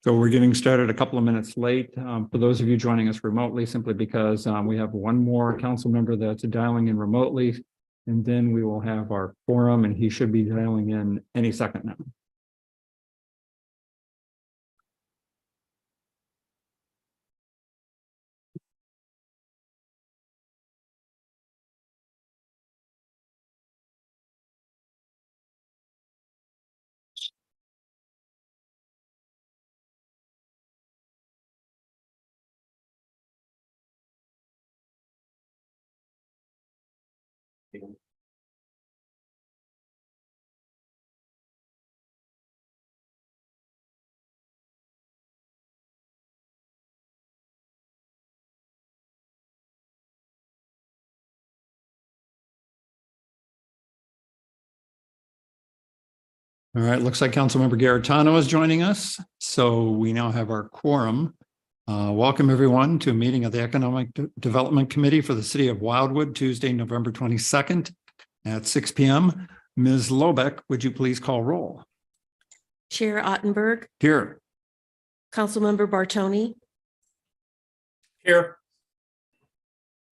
So we're getting started a couple of minutes late. For those of you joining us remotely, simply because we have one more council member that's dialing in remotely. And then we will have our quorum, and he should be dialing in any second now. All right, looks like Councilmember Garitano is joining us. So we now have our quorum. Welcome everyone to a meeting of the Economic Development Committee for the City of Wildwood, Tuesday, November 22nd at 6 p.m. Ms. Lobeck, would you please call roll? Chair Ottenberg, Here. Councilmember Bartoni, Here.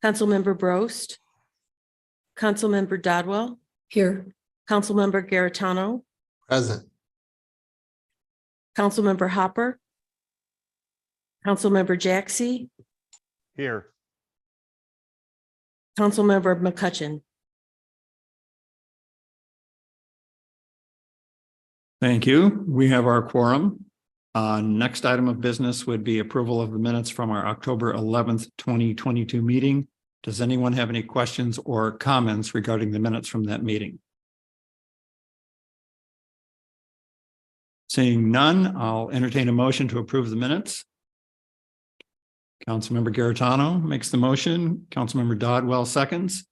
Councilmember Brost, Councilmember Dodwell. Here. Councilmember Garitano, Present. Councilmember Hopper, Councilmember Jaxi, Here. Councilmember McCutcheon. Thank you. We have our quorum. Next item of business would be approval of the minutes from our October 11th, 2022 meeting. Does anyone have any questions or comments regarding the minutes from that meeting? Seeing none, I'll entertain a motion to approve the minutes. Councilmember Garitano makes the motion. Councilmember Dodwell seconds.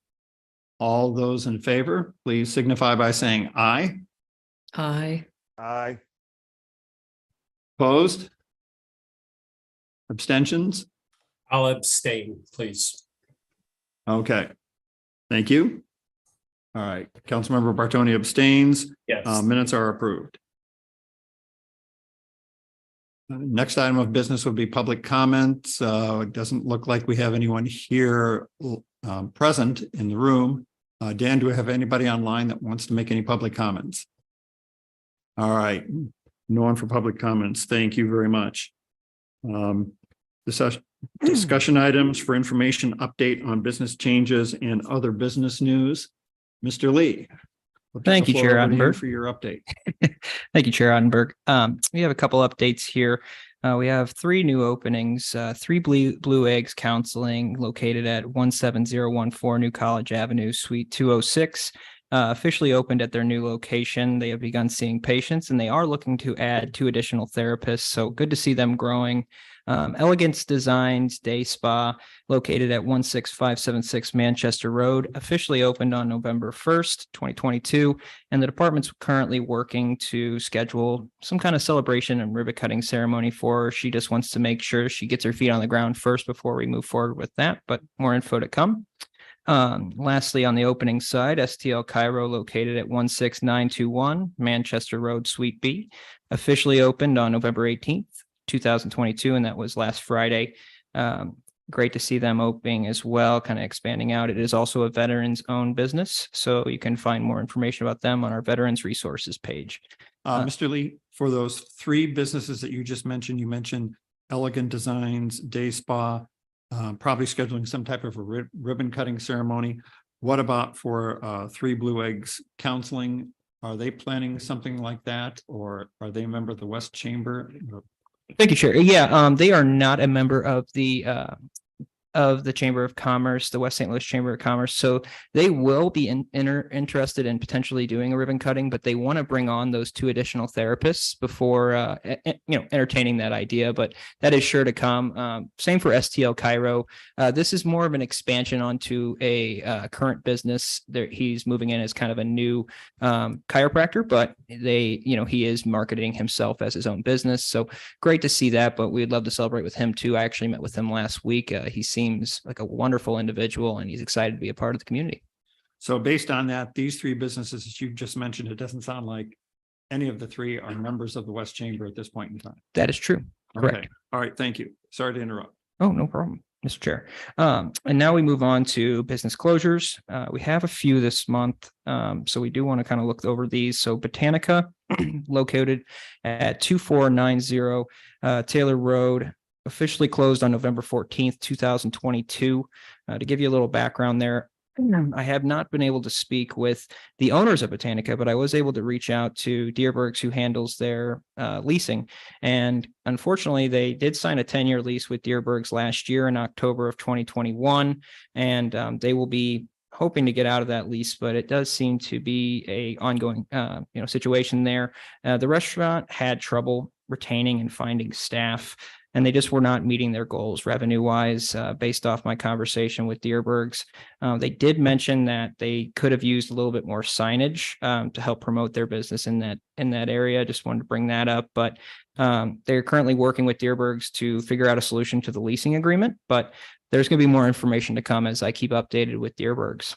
All those in favor, please signify by saying aye. Aye. Aye. Opposed? Abstentions? I'll abstain, please. Okay. Thank you. All right. Councilmember Bartoni abstains. Yes. Minutes are approved. Next item of business would be public comments. It doesn't look like we have anyone here present in the room. Dan, do we have anybody online that wants to make any public comments? All right. No one for public comments. Thank you very much. Discussion items for information update on business changes and other business news. Mr. Lee. Thank you, Chair Ottenberg. For your update. Thank you, Chair Ottenberg. We have a couple updates here. We have 3 new openings, 3 Blue Eggs Counseling located at 17014 New College Avenue, Suite 206. Officially opened at their new location. They have begun seeing patients and they are looking to add 2 additional therapists. So good to see them growing. Elegance Designs Day Spa located at 16576 Manchester Road, officially opened on November 1st, 2022. And the department's currently working to schedule some kind of celebration and ribbon cutting ceremony for her. She just wants to make sure she gets her feet on the ground first before we move forward with that, but more info to come. Lastly, on the opening side, STL Cairo located at 16921 Manchester Road, Suite B, officially opened on November 18th, 2022, and that was last Friday. Great to see them opening as well, kind of expanding out. It is also a veterans owned business, so you can find more information about them on our veterans resources page. Mr. Lee, for those 3 businesses that you mentioned Elegant Designs, Day Spa, probably scheduling some type of a ribbon cutting ceremony. What about for 3 Blue Eggs Counseling? Are they planning something like that, or are they a member of the West Chamber? Thank you, Chair. Yeah, they are not a member of the Chamber of Commerce, the West St. Louis Chamber of Commerce. So they will be interested in potentially doing a ribbon cutting, but they want to bring on those 2 additional therapists before, entertaining that idea. But that is sure to come. Same for STL Cairo. This is more of an expansion onto a current business. He's moving in as kind of a new chiropractor, but he is marketing himself as his own business. So great to see that. But we'd love to celebrate with him too. I actually met with him last week. He seems like a wonderful individual and he's excited to be a part of the community. So based on that, these 3 businesses that you just mentioned, it doesn't sound like any of the three are members of the West Chamber at this point in time. That is true. Correct. Okay. All right. Thank you. Sorry to interrupt. Oh, no problem, Mr. Chair. And now we move on to business closures. We have a few this month. So we do want to kind of look over these. So Botanica, located at 2490 Taylor Road, officially closed on November 14th, 2022. To give you a little background there, I have not been able to speak with the owners of Botanica, but I was able to reach out to Deerbergs, who handles their leasing. And unfortunately, they did sign a 10-year lease with Deerbergs last year in October of 2021. And they will be hoping to get out of that lease, but it does seem to be a ongoing situation there. The restaurant had trouble retaining and finding staff, and they just were not meeting their goals revenue wise, based off my conversation with Deerbergs. They did mention that they could have used a little bit more signage to help promote their business in that area. Just wanted to bring that up, but they're currently working with Deerbergs to figure out a solution to the leasing agreement, but there's going to be more information to come as I keep updated with Deerbergs.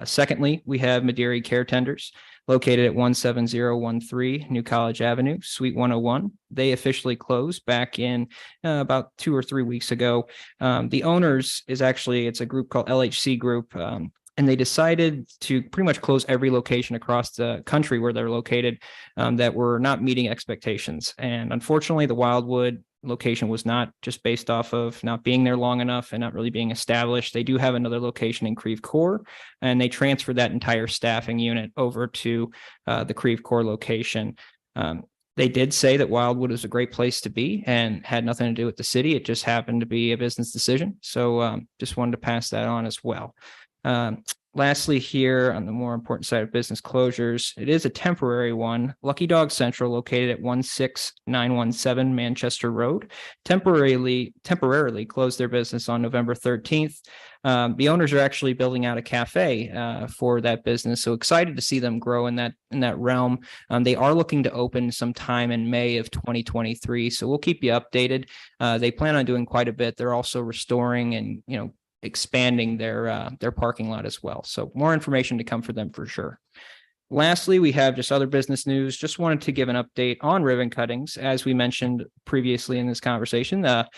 Secondly, we have Maderi Care Tenders, located at 17013 New College Avenue, Suite 101. They officially closed back in about 2 or 3 weeks ago. The owners it's a group called LHC Group, and they decided to pretty much close every location across the country where they're located that were not meeting expectations. And unfortunately, the Wildwood location was not, just based off of not being there long enough and not really being established. They do have another location in Creve Coeur, and they transferred that entire staffing unit over to the Creve Coeur location. They did say that Wildwood is a great place to be and had nothing to do with the city. It just happened to be a business decision. So just wanted to pass that on as well. Lastly, here on the more important side of business closures, it is a temporary one. Lucky Dog Central, located at 16917 Manchester Road, temporarily closed their business on November 13th. The owners are actually building out a cafe for that business, so excited to see them grow in that realm. They are looking to open sometime in May of 2023, so we'll keep you updated. They plan on doing quite a bit. They're also restoring and expanding their parking lot as well. So more information to come for them for sure. Lastly, we have just other business news. Just wanted to give an update on ribbon cuttings. As we mentioned previously in this conversation, that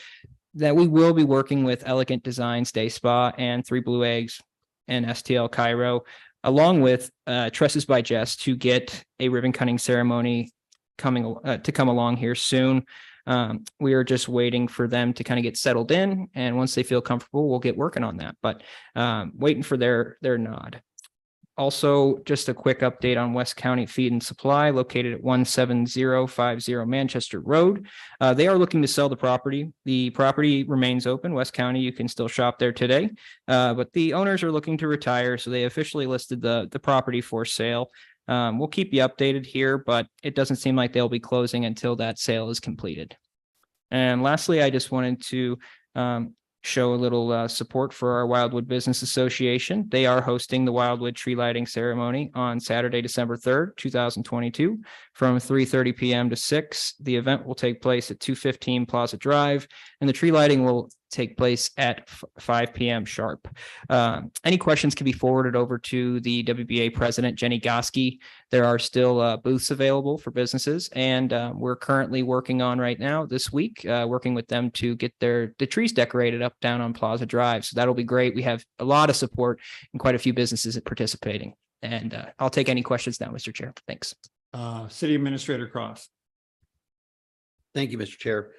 we will be working with Elegant Designs Day Spa and 3 Blue Eggs and STL Cairo, along with Tresses by Jess, to get a ribbon cutting ceremony come along here soon. We are just waiting for them to kind of get settled in, and once they feel comfortable, we'll get working on that, but waiting for their nod. Also, just a quick update on West County Feed and Supply, located at 17050 Manchester Road. They are looking to sell the property. The property remains open. West County, you can still shop there today, but the owners are looking to retire, so they officially listed the property for sale. We'll keep you updated here, but it doesn't seem like they'll be closing until that sale is completed. And lastly, I just wanted to show a little support for our Wildwood Business Association. They are hosting the Wildwood Tree Lighting Ceremony on Saturday, December 3rd, 2022, from 3:30 p.m. to 6. The event will take place at 215 Plaza Drive, and the tree lighting will take place at 5 p.m. sharp. Any questions can be forwarded over to the WBA president, Jenny Goski. There are still booths available for businesses, and we're currently working on right now this week, working with them to get the trees decorated up down on Plaza Drive. So that'll be great. We have a lot of support and quite a few businesses participating. And I'll take any questions now, Mr. Chair. Thanks. City Administrator Cross. Thank you, Mr. Chair.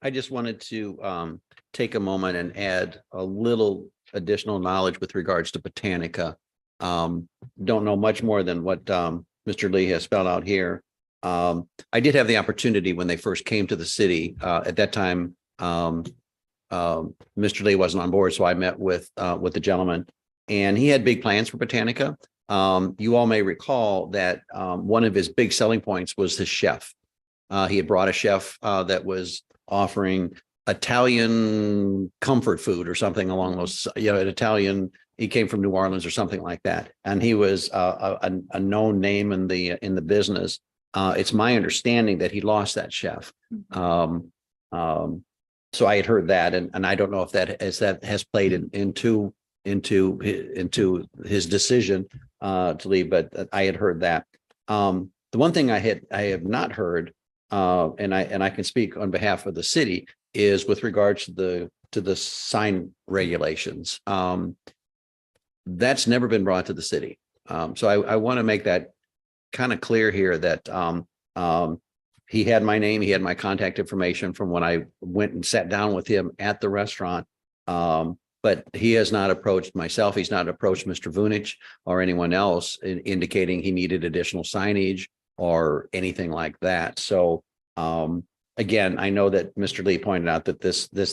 I just wanted to take a moment and add a little additional knowledge with regards to Botanica. Don't know much more than what Mr. Lee has spelled out here. I did have the opportunity when they first came to the city. At that time, Mr. Lee wasn't on board, so I met with the gentleman, and he had big plans for Botanica. You all may recall that one of his big selling points was his chef. He had brought a chef that was offering Italian comfort food or something along those, an Italian. He came from New Orleans or something like that, and he was a known name in the business. It's my understanding that he lost that chef. So I had heard that, and I don't know if that has played into his decision to leave, but I had heard that. The one thing I have not heard, and I can speak on behalf of the city, is with regards to the sign regulations. That's never been brought to the city. So I want to make that kind of clear here that he had my name, he had my contact information from when I went and sat down with him at the restaurant. But he has not approached myself. He's not approached Mr. Vunich or anyone else indicating he needed additional signage or anything like that. So again, I know that Mr. Lee pointed out that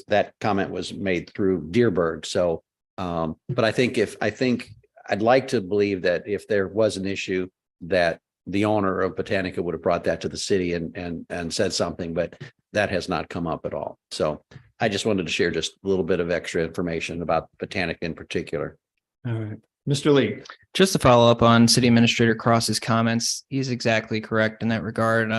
that comment was made through Deerberg. So but I think I'd like to believe that if there was an issue, that the owner of Botanica would have brought that to the city and said something, but that has not come up at all. So I just wanted to share just a little bit of extra information about Botanica in particular. All right, Mr. Lee. Just to follow up on City Administrator Cross's comments, he's exactly correct in that regard.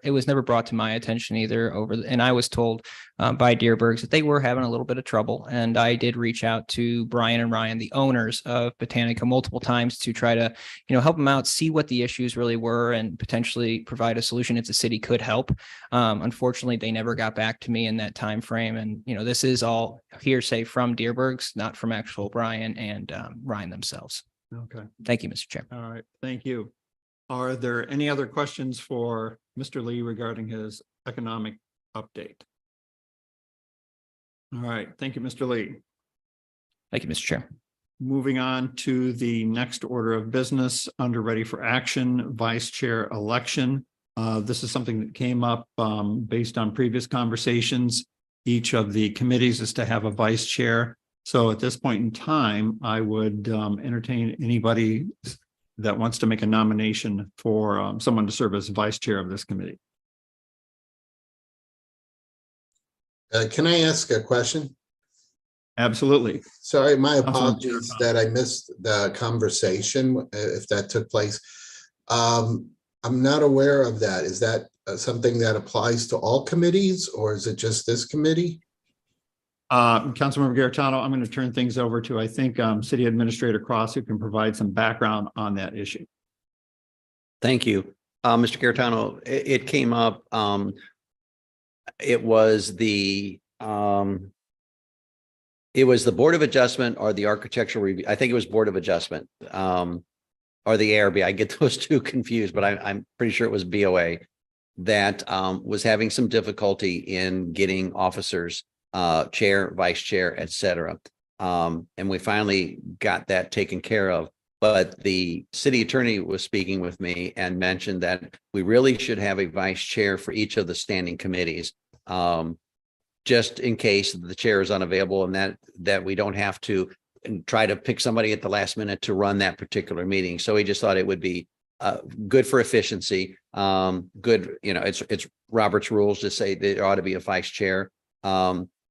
It was never brought to my attention either and I was told by Deerbergs that they were having a little bit of trouble. And I did reach out to Brian and Ryan, the owners of Botanica, multiple times to try to, help them out, see what the issues really were and potentially provide a solution if the city could help. Unfortunately, they never got back to me in that time frame. And, this is all hearsay from Deerbergs, not from actual Brian and Ryan themselves. Okay. Thank you, Mr. Chair. All right. Thank you. Are there any other questions for Mr. Lee regarding his economic update? All right. Thank you, Mr. Lee. Thank you, Mr. Chair. Moving on to the next order of business under ready for action, vice chair election. This is something that came up based on previous conversations. Each of the committees is to have a vice chair. So at this point in time, I would entertain anybody that wants to make a nomination for someone to serve as vice chair of this committee. Can I ask a question? Absolutely. Sorry, my Councilman apologies that I missed the conversation, if that took place. I'm not aware of that. Is that something that applies to all committees, or is it just this committee? Councilmember Garetano, I'm going to turn things over to, I think, City Administrator Cross, who can provide some background on that issue. Thank you. Mr. Garetano, it came up. It was the Board of Adjustment or the Architectural Review. I think it was Board of Adjustment or the ARB. I get those two confused, but I'm pretty sure it was BOA that was having some difficulty in getting officers, chair, vice chair, et cetera. And we finally got that taken care of. But the city attorney was speaking with me and mentioned that we really should have a vice chair for each of the standing committees, just in case the chair is unavailable and that we don't have to try to pick somebody at the last minute to run that particular meeting. So he just thought it would be good for efficiency. Good, it's Robert's rules to say there ought to be a vice chair.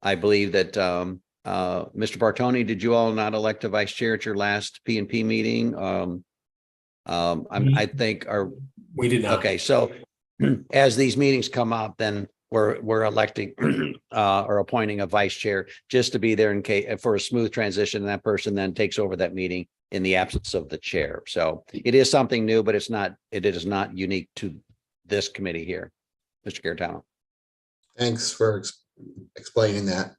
I believe that Mr. Bartoni, did you all not elect a vice chair at your last P&P meeting? I think We did not. okay. So as these meetings come up, then we're electing or appointing a vice chair just to be there in case for a smooth transition. And that person then takes over that meeting in the absence of the chair. So it is something new, but it is not unique to this committee here, Mr. Garetano. Thanks for explaining that.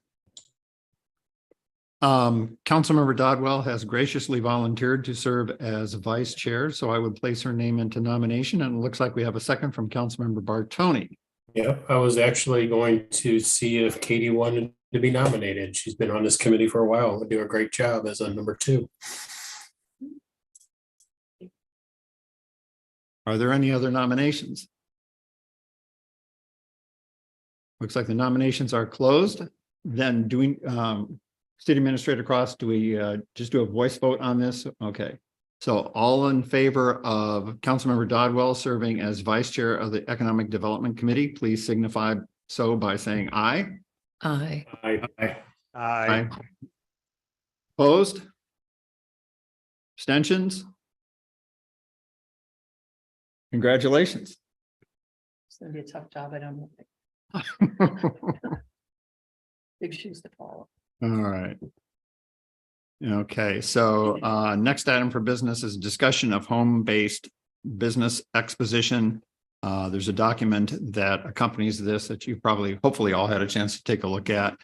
Councilmember Dodwell has graciously volunteered to serve as vice chair, so I would place her name into nomination, and it looks like we have a second from Councilmember Bartoni. Yep, I was actually going to see if Katie wanted to be nominated. She's been on this committee for a while and would do a great job as a number 2. Are there any other nominations? Looks like the nominations are closed. Then City Administrator Cross, do we just do a voice vote on this? Okay. So all in favor of Councilmember Dodwell serving as vice chair of the Economic Development Committee, please signify so by saying aye. Aye. Aye. Opposed? Abstentions? Congratulations. It's gonna be a tough job. I don't know. Big shoes to follow. All right. Okay, so next item for business is discussion of home-based business exposition. There's a document that accompanies this that you probably, hopefully all had a chance to take a look at.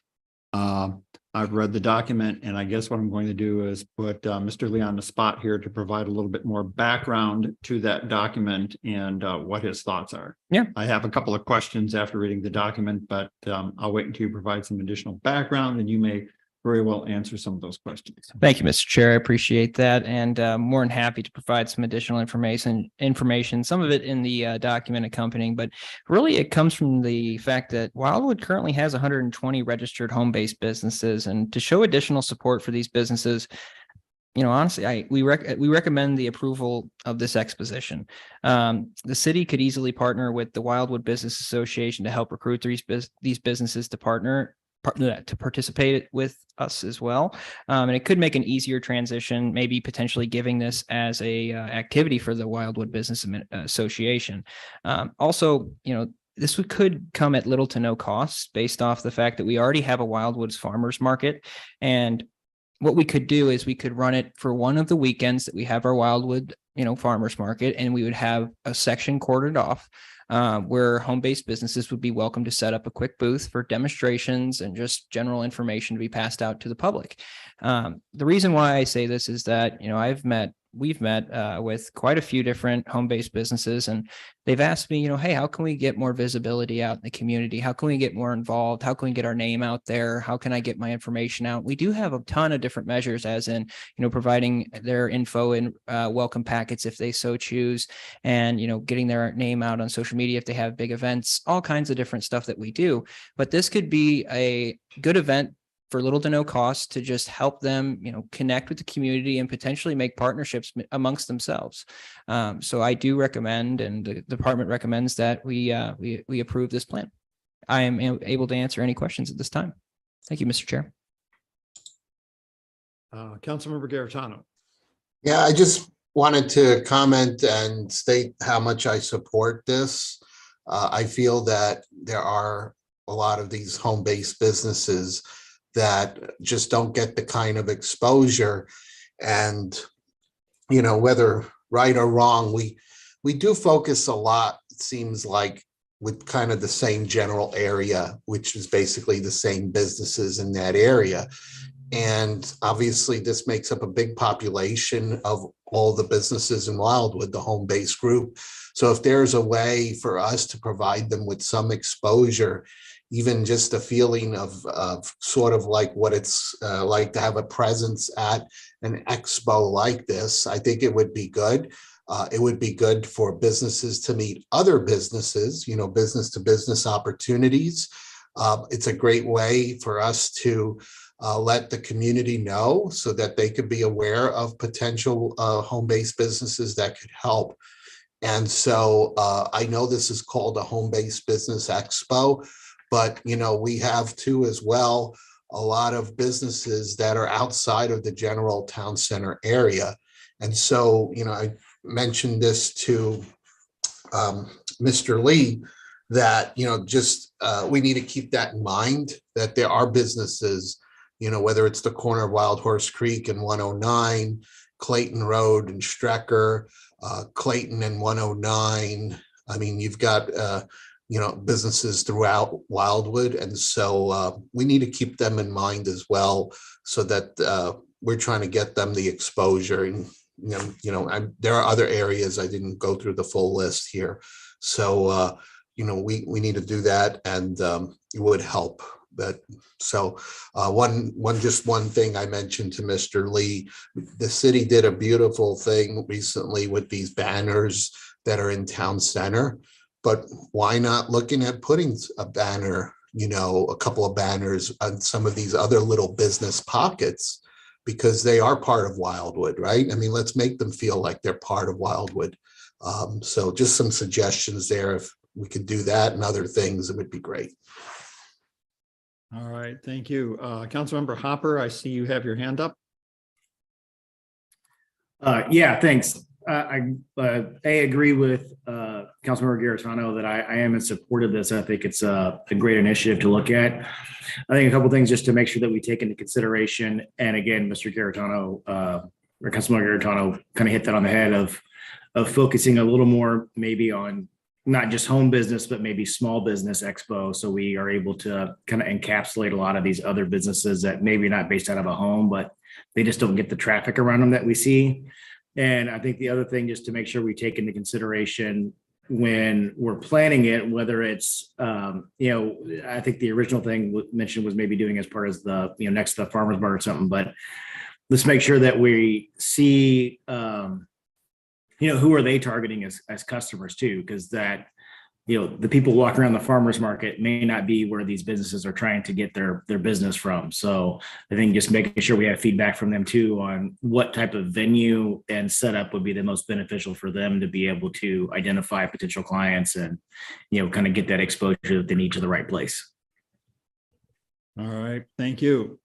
I've read the document, and I guess what I'm going to do is put Mr. Lee on the spot here to provide a little bit more background to that document and what his thoughts are. Yeah. I have a couple of questions after reading the document, but I'll wait until you provide some additional background, and you may very well answer some of those questions. Thank you, Mr. Chair. I appreciate that, and more than happy to provide some additional information. Some of it in the document accompanying, but really it comes from the fact that Wildwood currently has 120 registered home-based businesses, and to show additional support for these businesses, honestly, we recommend the approval of this exposition. The city could easily partner with the Wildwood Business Association to help recruit these businesses to participate with us as well. And it could make an easier transition, maybe potentially giving this as a activity for the Wildwood Business Association. Also, this could come at little to no cost based off the fact that we already have a Wildwoods Farmers Market. And what we could do is we could run it for one of the weekends that we have our Wildwood, Farmers Market, and we would have a section cordoned off where home-based businesses would be welcome to set up a quick booth for demonstrations and just general information to be passed out to the public. The reason why I say this is that, we've met with quite a few different home-based businesses, and they've asked me, hey, how can we get more visibility out in the community? How can we get more involved? How can we get our name out there? How can I get my information out? We do have a ton of different measures, as in, providing their info in welcome packets if they so choose, and, getting their name out on social media if they have big events, all kinds of different stuff that we do. But this could be a good event for little to no cost to just help them, connect with the community and potentially make partnerships amongst themselves. So I do recommend, and the department recommends, that we approve this plan. I am able to answer any questions at this time. Thank you, Mr. Chair. Councilmember Garetano. Yeah, I just wanted to comment and state how much I support this. I feel that there are a lot of these home-based businesses that just don't get the kind of exposure, and whether right or wrong, we do focus a lot, it seems like, with kind of the same general area, which is basically the same businesses in that area. And obviously this makes up a big population of all the businesses in Wildwood, the home-based group. So if there's a way for us to provide them with some exposure, even just a feeling of sort of like what it's like to have a presence at an expo like this, I think it would be good. It would be good for businesses to meet other businesses, business to business opportunities. It's a great way for us to let the community know so that they could be aware of potential home-based businesses that could help. And so I know this is called a home-based business expo, but, we have too, as well, a lot of businesses that are outside of the general town center area. And so, I mentioned this to Mr. Lee, that, we need to keep that in mind, that there are businesses, whether it's the corner of Wild Horse Creek and 109, Clayton Road and Strecker, Clayton and 109. I mean, you've got, businesses throughout Wildwood. And so we need to keep them in mind as well, so that we're trying to get them the exposure. And, there are other areas, I didn't go through the full list here. So, we need to do that, and it would help. But so one thing I mentioned to Mr. Lee, the city did a beautiful thing recently with these banners that are in town center. But why not looking at putting a banner, a couple of banners on some of these other little business pockets, because they are part of Wildwood, right? I mean, let's make them feel like they're part of Wildwood. So just some suggestions there. If we could do that and other things, it would be great. All right, thank you. Councilmember Hopper, I see you have your hand up. Yeah, thanks. I agree with Councilmember Garetano that I am in support of this. I think it's a great initiative to look at. I think a couple of things just to make sure that we take into consideration. And again, Mr. Garetano, or Councilmember Garetano, kind of hit that on the head of focusing a little more maybe on not just home business, but maybe small business expo. So we are able to kind of encapsulate a lot of these other businesses that maybe not based out of a home, but they just don't get the traffic around them that we see. And I think the other thing, just to make sure we take into consideration when we're planning it, whether it's, I think the original thing mentioned was maybe doing as part of the, next to the farmer's market or something, but let's make sure that we see, who are they targeting as customers too? Because that, the people walking around the farmer's market may not be where these businesses are trying to get their business from. So I think just making sure we have feedback from them too on what type of venue and setup would be the most beneficial for them to be able to identify potential clients and, kind of get that exposure that they need to the right place. All right, thank you.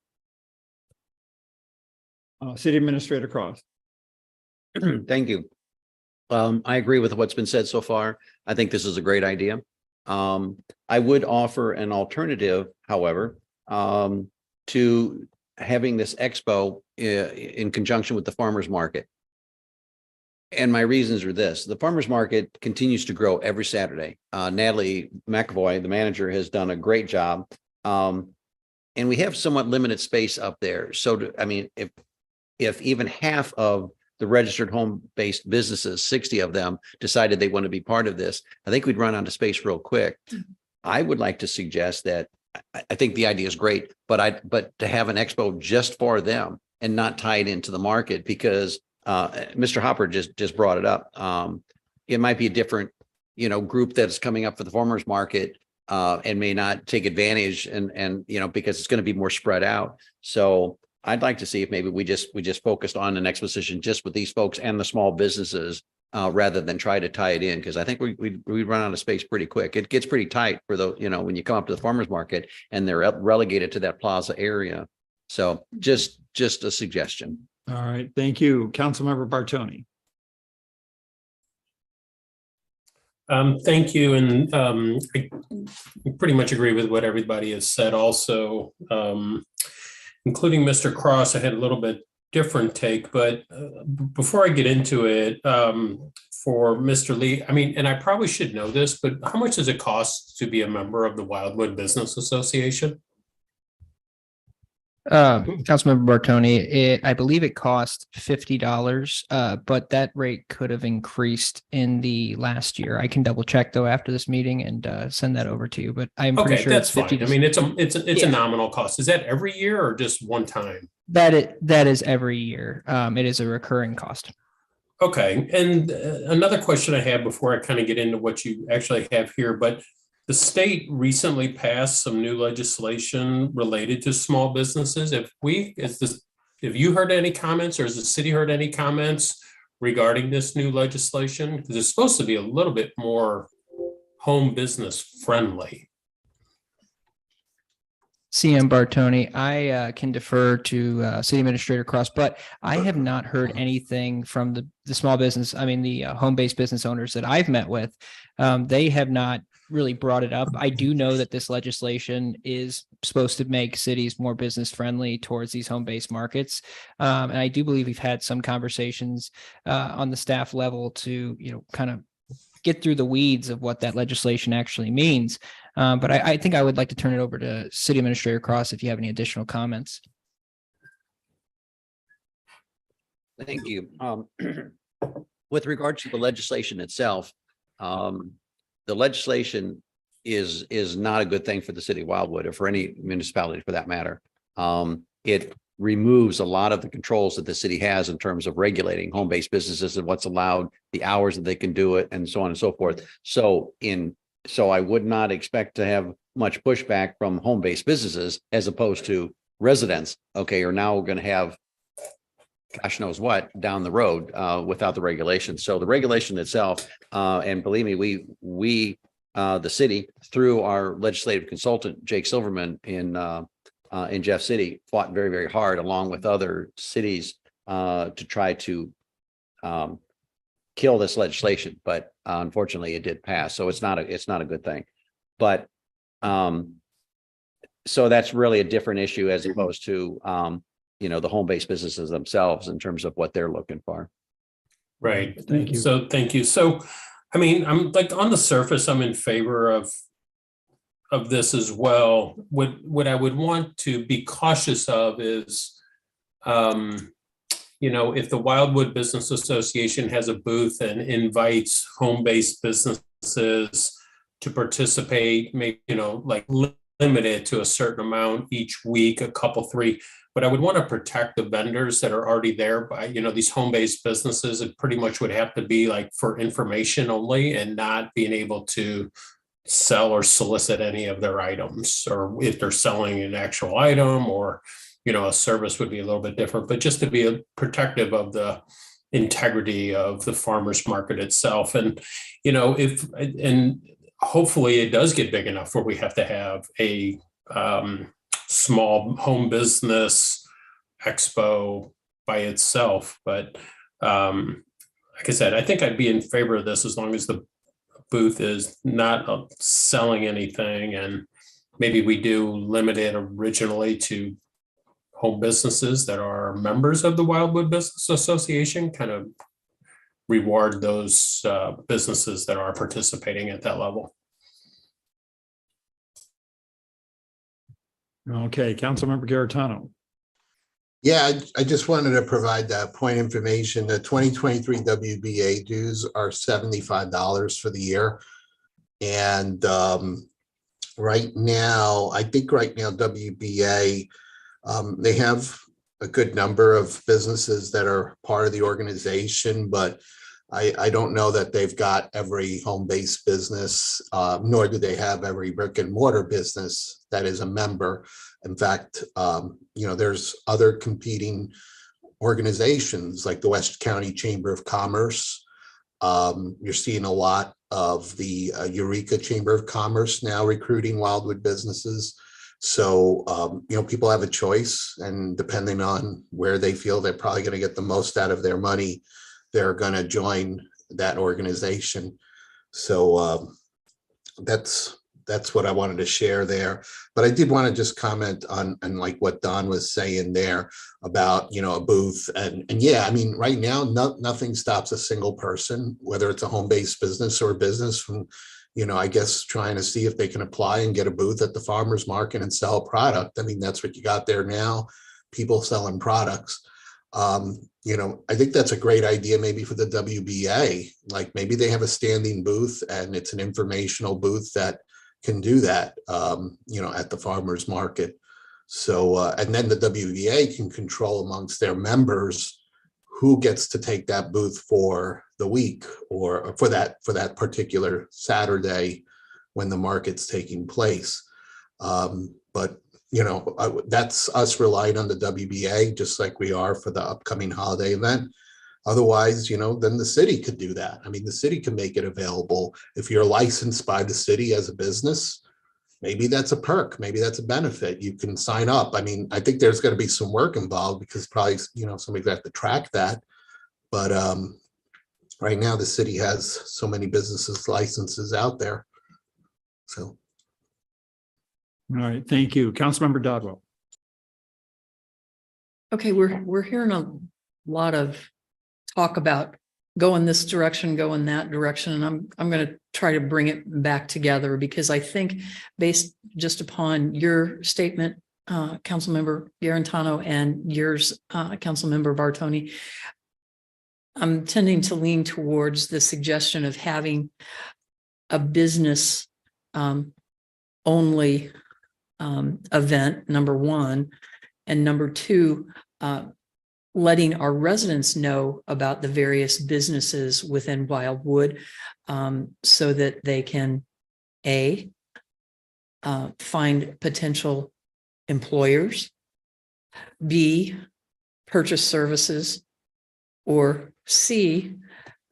City Administrator Cross. Thank you. I agree with what's been said so far. I think this is a great idea. I would offer an alternative, however, to having this expo in conjunction with the farmers market. And my reasons are this: the farmers market continues to grow every Saturday. Natalie McAvoy, the manager, has done a great job. And we have somewhat limited space up there. So, if even half of the registered home-based businesses, 60 of them, decided they want to be part of this, I think we'd run out of space real quick. I would like to suggest that I think the idea is great, but to have an expo just for them and not tie it into the market, because Mr. Hopper just brought it up. It might be a different, group that's coming up for the farmers market and may not take advantage and because it's going to be more spread out. So I'd like to see if maybe we just focused on an exposition just with these folks and the small businesses rather than try to tie it in, because I think we run out of space pretty quick. It gets pretty tight for the, when you come up to the farmers market and they're relegated to that plaza area. So just a suggestion. All right, thank you. Councilmember Bartoni. Thank you. And I pretty much agree with what everybody has said also. Including Mr. Cross, I had a little bit different take, but before I get into it, for Mr. Lee, and I probably should know this, but how much does it cost to be a member of the Wildwood Business Association? Councilmember Bartoni, I believe it cost $50, but that rate could have increased in the last year. I can double check though after this meeting and send that over to you, but I'm pretty sure that's it's 50. fine. It's a nominal cost. Is that every year or just one time? That is every year. It is a recurring cost. Okay. And another question I have before I kind of get into what you actually have here, but the state recently passed some new legislation related to small businesses. Have you heard any comments, or has the city heard any comments regarding this new legislation? Because it's supposed to be a little bit more home business friendly. CM Bartoni, I can defer to City Administrator Cross, but I have not heard anything from the small business. The home-based business owners that I've met with. They have not really brought it up. I do know that this legislation is supposed to make cities more business friendly towards these home-based markets. And I do believe we've had some conversations on the staff level to, kind of get through the weeds of what that legislation actually means. But I think I would like to turn it over to City Administrator Cross if you have any additional comments. Thank you. With regard to the legislation itself, the legislation is not a good thing for the city of Wildwood, or for any municipality for that matter. It removes a lot of the controls that the city has in terms of regulating home-based businesses and what's allowed, the hours that they can do it, and so on and so forth. So I would not expect to have much pushback from home-based businesses as opposed to residents. Okay, are now going to have gosh knows what down the road without the regulation. So the regulation itself, and believe me, we the city, through our legislative consultant Jake Silverman in Jeff City, fought very, very hard along with other cities to try to kill this legislation. But unfortunately, it did pass. So it's not a good thing. But so that's really a different issue as opposed to the home-based businesses themselves in terms of what they're looking for. Right. Thank you. So thank you. So, I mean, I'm like on the surface, I'm in favor of this as well. What I would want to be cautious of is, if the Wildwood Business Association has a booth and invites home-based businesses to participate, maybe, like limited to a certain amount each week, a couple, three. But I would want to protect the vendors that are already there by, these home-based businesses. It pretty much would have to be like for information only and not being able to sell or solicit any of their items, or if they're selling an actual item or, a service would be a little bit different, but just to be protective of the integrity of the farmer's market itself. And, and hopefully it does get big enough where we have to have a small home business expo by itself. But like I said, I think I'd be in favor of this as long as the booth is not selling anything, and maybe we do limit it originally to home businesses that are members of the Wildwood Business Association, kind of reward those businesses that are participating at that level. Okay, Councilmember Garitano. Yeah, I just wanted to provide that point information. The 2023 WBA dues are $75 for the year. And right now, WBA, they have a good number of businesses that are part of the organization, but I don't know that they've got every home-based business, nor do they have every brick and mortar business that is a member. In fact, there's other competing organizations like the West County Chamber of Commerce. You're seeing a lot of the Eureka Chamber of Commerce now recruiting Wildwood businesses. So, people have a choice, and depending on where they feel they're probably going to get the most out of their money, they're going to join that organization. So that's what I wanted to share there. But I did want to just comment on like what Don was saying there about, a booth. And yeah, I mean, right now, nothing stops a single person, whether it's a home-based business or a business, from, I guess trying to see if they can apply and get a booth at the farmer's market and sell a product. I mean, that's what you got there now, people selling products. I think that's a great idea maybe for the WBA, like maybe they have a standing booth and it's an informational booth that can do that, at the farmer's market. So, and then the WBA can control amongst their members who gets to take that booth for the week or for that particular Saturday when the market's taking place. But that's us relying on the WBA, just like we are for the upcoming holiday event. Otherwise, then the city could do that. I mean, the city can make it available. If you're licensed by the city as a business, maybe that's a perk. Maybe that's a benefit. You can sign up. I mean, I think there's going to be some work involved because probably, somebody's got to track that. But right now, the city has so many businesses licenses out there. So. All right, thank you. Councilmember Dodwell. Okay, we're hearing a lot of talk about going this direction, going that direction, and I'm going to try to bring it back together, because I think based just upon your statement, Councilmember Garantano, and yours, Councilmember Bartoni, I'm tending to lean towards the suggestion of having a business only event, number one, and number two, letting our residents know about the various businesses within Wildwood, so that they can find potential employers, B, purchase services, or C,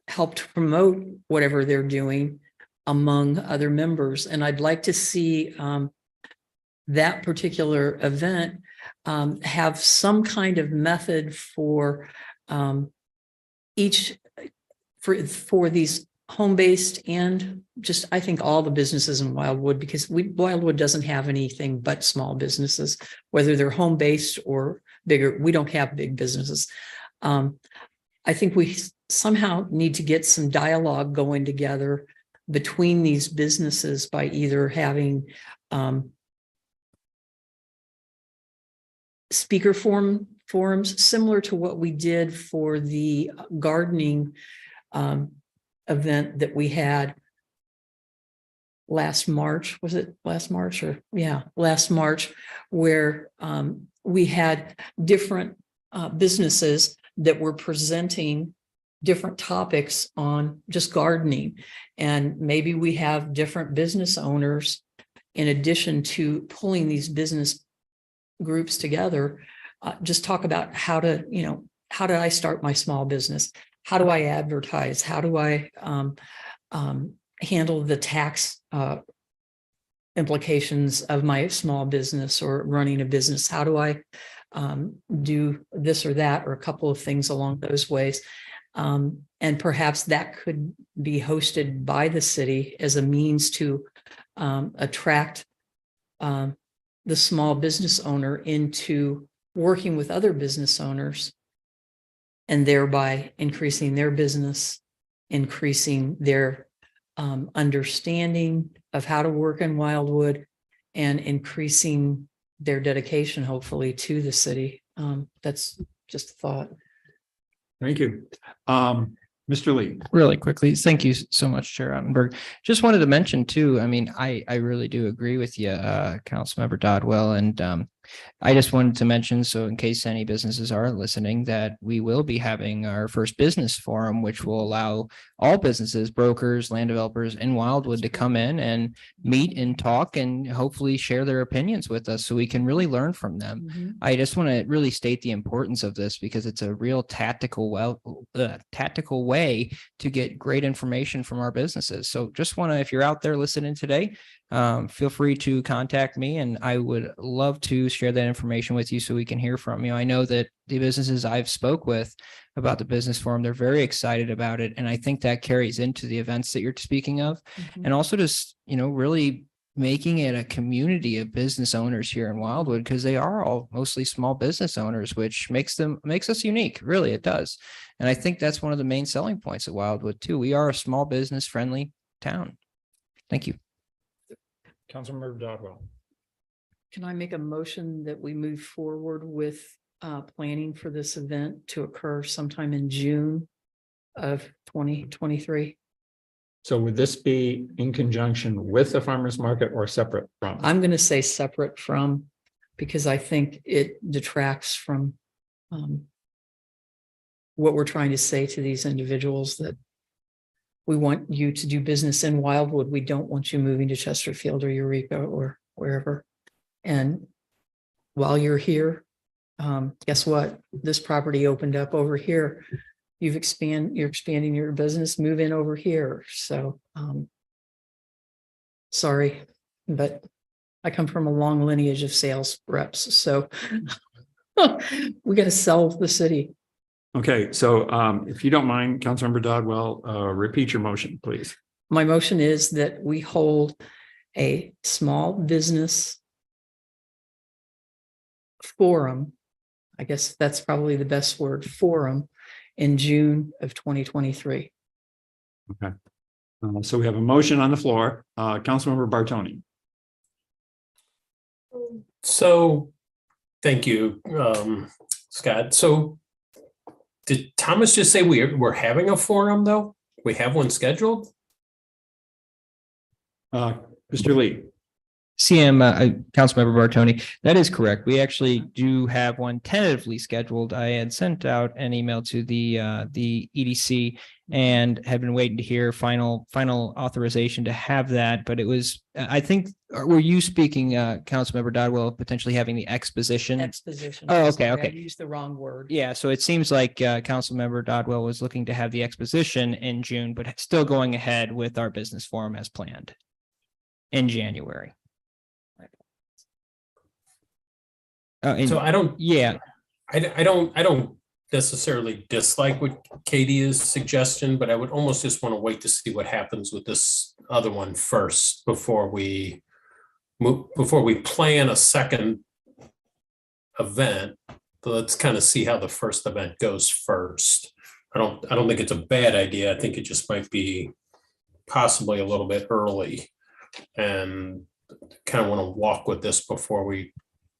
help to promote whatever they're doing among other members. And I'd like to see that particular event have some kind of method for for these home-based and just, I think, all the businesses in Wildwood, because Wildwood doesn't have anything but small businesses, whether they're home-based or bigger. We don't have big businesses. I think we somehow need to get some dialogue going together between these businesses by either having speaker forums similar to what we did for the gardening event that we had last March. Was it last March or last March, where we had different businesses that were presenting different topics on just gardening. And maybe we have different business owners in addition to pulling these business groups together, just talk about how to, how do I start my small business? How do I advertise? How do I handle the tax implications of my small business or running a business? How do I do this or that, or a couple of things along those ways? And perhaps that could be hosted by the city as a means to attract the small business owner into working with other business owners, and thereby increasing their business, increasing their understanding of how to work in Wildwood, and increasing their dedication, hopefully, to the city. That's just a thought. Thank you. Mr. Lee. Really quickly, thank you so much, Chair Ottenberg. Just wanted to mention too, I mean, I really do agree with you, Councilmember Dodwell, and I just wanted to mention, so in case any businesses are listening, that we will be having our first business forum, which will allow all businesses, brokers, land developers in Wildwood to come in and meet and talk and hopefully share their opinions with us so we can really learn from them. Mm-hmm. I just want to really state the importance of this because it's a real tactical way to get great information from our businesses. So just want to, if you're out there listening today, feel free to contact me, and I would love to share that information with you so we can hear from you. I know that the businesses I've spoke with about the business forum, they're very excited about it. And I think that carries into the events that you're speaking of. Mm-hmm. And also just, really making it a community of business owners here in Wildwood, because they are all mostly small business owners, which makes us unique. Really, it does. And I think that's one of the main selling points of Wildwood too. We are a small business friendly town. Thank you. Councilmember Dodwell. Can I make a motion that we move forward with planning for this event to occur sometime in June of 2023? So would this be in conjunction with the farmer's market or separate from? I'm going to say separate from, because I think it detracts from what we're trying to say to these individuals, that we want you to do business in Wildwood. We don't want you moving to Chesterfield or Eureka or wherever. And while you're here, guess what? This property opened up over here. You're expanding your business, move in over here. So sorry, but I come from a long lineage of sales reps. So we got to sell the city. Okay, so if you don't mind, Councilmember Dodwell, repeat your motion, please. My motion is that we hold a small business forum. I guess that's probably the best word, forum, in June of 2023. Okay. So we have a motion on the floor. Councilmember Bartoni. So, thank you, Scott. So, did Thomas just say we're having a forum though? We have one scheduled? Mr. Lee. Councilmember Bartoni, that is correct. We actually do have one tentatively scheduled. I had sent out an email to the EDC and have been waiting to hear final authorization to have that. But it was, I think, were you speaking, Councilmember Dodwell, potentially having the exposition? Exposition. Oh, okay, Sorry, okay. I used the wrong word. Yeah, so it seems like Councilmember Dodwell was looking to have the exposition in June, but still going ahead with our business forum as planned in January. So I don't. Yeah, I don't necessarily dislike what Katie's suggestion, but I would almost just want to wait to see what happens with this other one first before we plan a second event. Let's kind of see how the first event goes first. I don't think it's a bad idea. I think it just might be possibly a little bit early. And kind of want to walk with this before we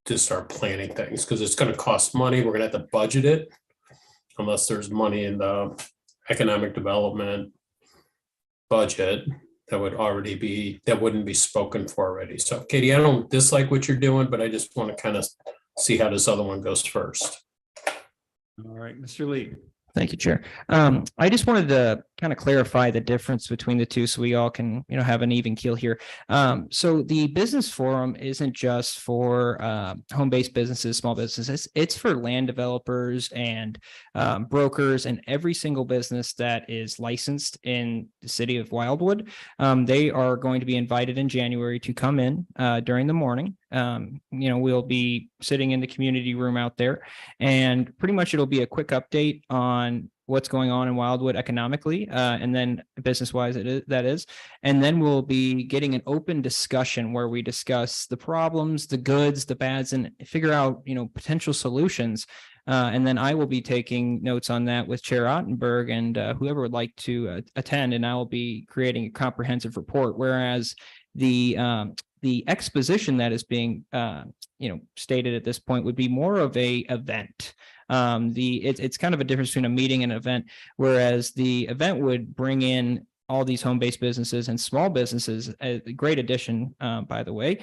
just start planning things, because it's going to cost money. We're going to have to budget it unless there's money in the economic development budget that wouldn't be spoken for already. So Katie, I don't dislike what you're doing, but I just want to kind of see how this other one goes first. All right, Mr. Lee. Thank you, Chair. I just wanted to kind of clarify the difference between the two so we all can, have an even keel here. So the business forum isn't just for home-based businesses, small businesses. It's for land developers and brokers and every single business that is licensed in the city of Wildwood. They are going to be invited in January to come in during the morning. We'll be sitting in the community room out there, and pretty much it'll be a quick update on what's going on in Wildwood economically, and then business-wise that is. And then we'll be getting an open discussion where we discuss the problems, the goods, the bads, and figure out, potential solutions. And then I will be taking notes on that with Chair Ottenberg and whoever would like to attend, and I will be creating a comprehensive report. Whereas the exposition that is being stated at this point would be more of a event. It's kind of a difference between a meeting and an event, whereas the event would bring in all these home-based businesses and small businesses, a great addition, by the way,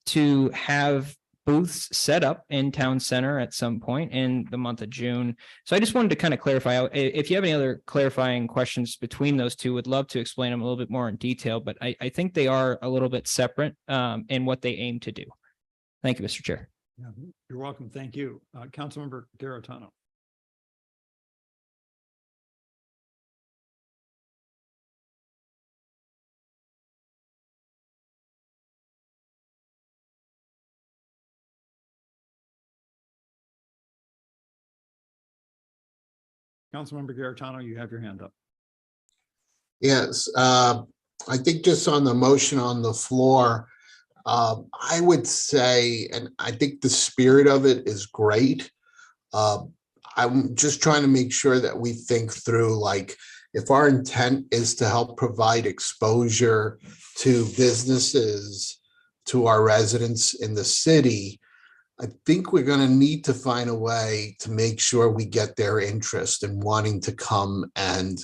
to have booths set up in town center at some point in the month of June. So I just wanted to kind of clarify. If you have any other clarifying questions between those two, would love to explain them a little bit more in detail, but I think they are a little bit separate in what they aim to do. Thank you, Mr. Chair. Yeah, you're welcome. Thank you. Councilmember Garritano. Councilmember Garritano, you have your hand up. Yes, I think just on the motion on the floor, I would say, and I think the spirit of it is great. I'm just trying to make sure that we think through, like, if our intent is to help provide exposure to businesses, to our residents in the city, I think we're going to need to find a way to make sure we get their interest in wanting to come and,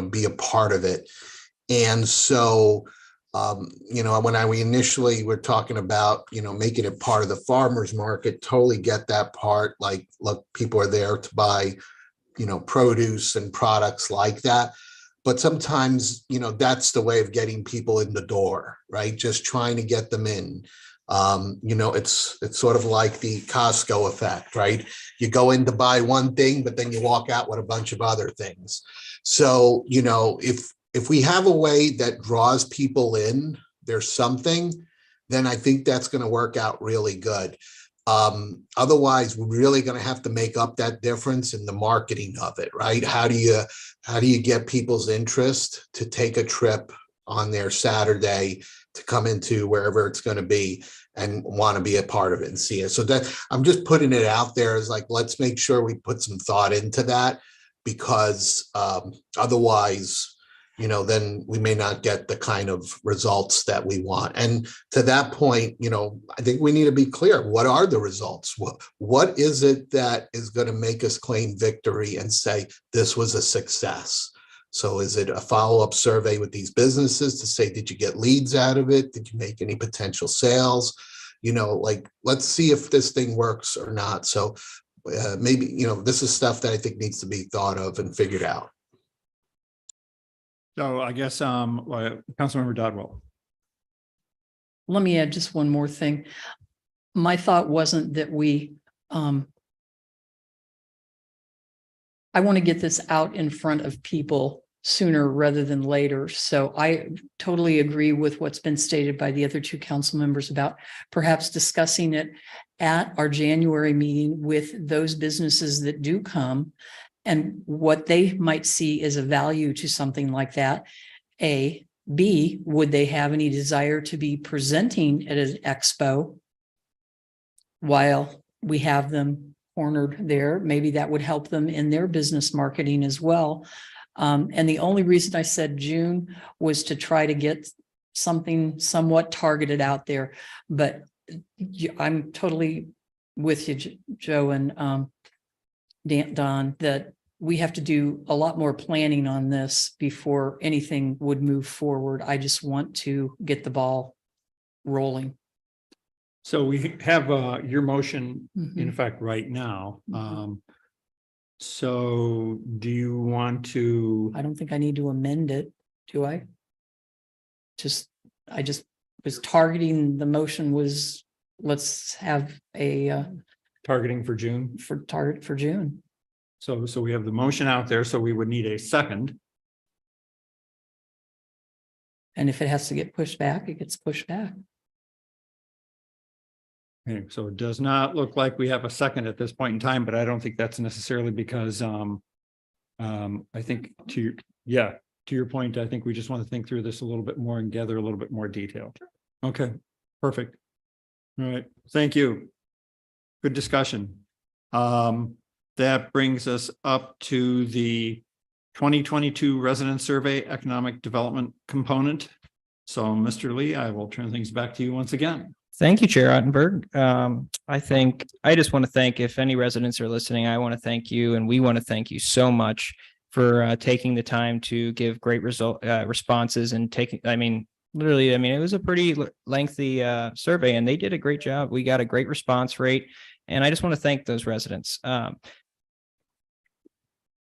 be a part of it. And so, when we initially were talking about, making it part of the farmer's market, totally get that part. Like, look, people are there to buy, produce and products like that. But sometimes, that's the way of getting people in the door, right? Just trying to get them in. It's sort of like the Costco effect, right? You go in to buy one thing, but then you walk out with a bunch of other things. So, if we have a way that draws people in, there's something, then I think that's going to work out really good. Otherwise, we're really going to have to make up that difference in the marketing of it, right? How do you get people's interest to take a trip on their Saturday to come into wherever it's going to be and want to be a part of it and see it? So that I'm just putting it out there as like, let's make sure we put some thought into that, because otherwise, then we may not get the kind of results that we want. And to that point, I think we need to be clear. What are the results? What is it that is going to make us claim victory and say this was a success? So is it a follow-up survey with these businesses to say, did you get leads out of it? Did you make any potential sales? Let's see if this thing works or not. So maybe, this is stuff that I think needs to be thought of and figured out. So I guess, Councilmember Dodwell. Let me add just one more thing. My thought wasn't that I want to get this out in front of people sooner rather than later. So I totally agree with what's been stated by the other two council members about perhaps discussing it at our January meeting with those businesses that do come and what they might see as a value to something like that. A. B, would they have any desire to be presenting at an expo while we have them cornered there. Maybe that would help them in their business marketing as well. And the only reason I said June was to try to get something somewhat targeted out there. But I'm totally with you, Joe and Don, that we have to do a lot more planning on this before anything would move forward. I just want to get the ball rolling. So we have your motion in Mhm. effect right now. Mhm. So do you want to, I don't think I need to amend it, do I? I just was targeting, the motion was, let's have a targeting for June? target for June. So we have the motion out there, so we would need a second. And if it has to get pushed back, it gets pushed back. Okay, so it does not look like we have a second at this point in time, but I don't think that's necessarily because I think to your point, I think we just want to think through this a little bit more and gather a little bit more detail. Okay, perfect. All right, thank you. Good discussion. That brings us up to the 2022 resident survey economic development component. So Mr. Lee, I will turn things back to you once again. Thank you, Chair Ottenberg. I just want to thank, if any residents are listening, I want to thank you, and we want to thank you so much for taking the time to give great responses and literally, it was a pretty lengthy survey, and they did a great job. We got a great response rate, and I just want to thank those residents.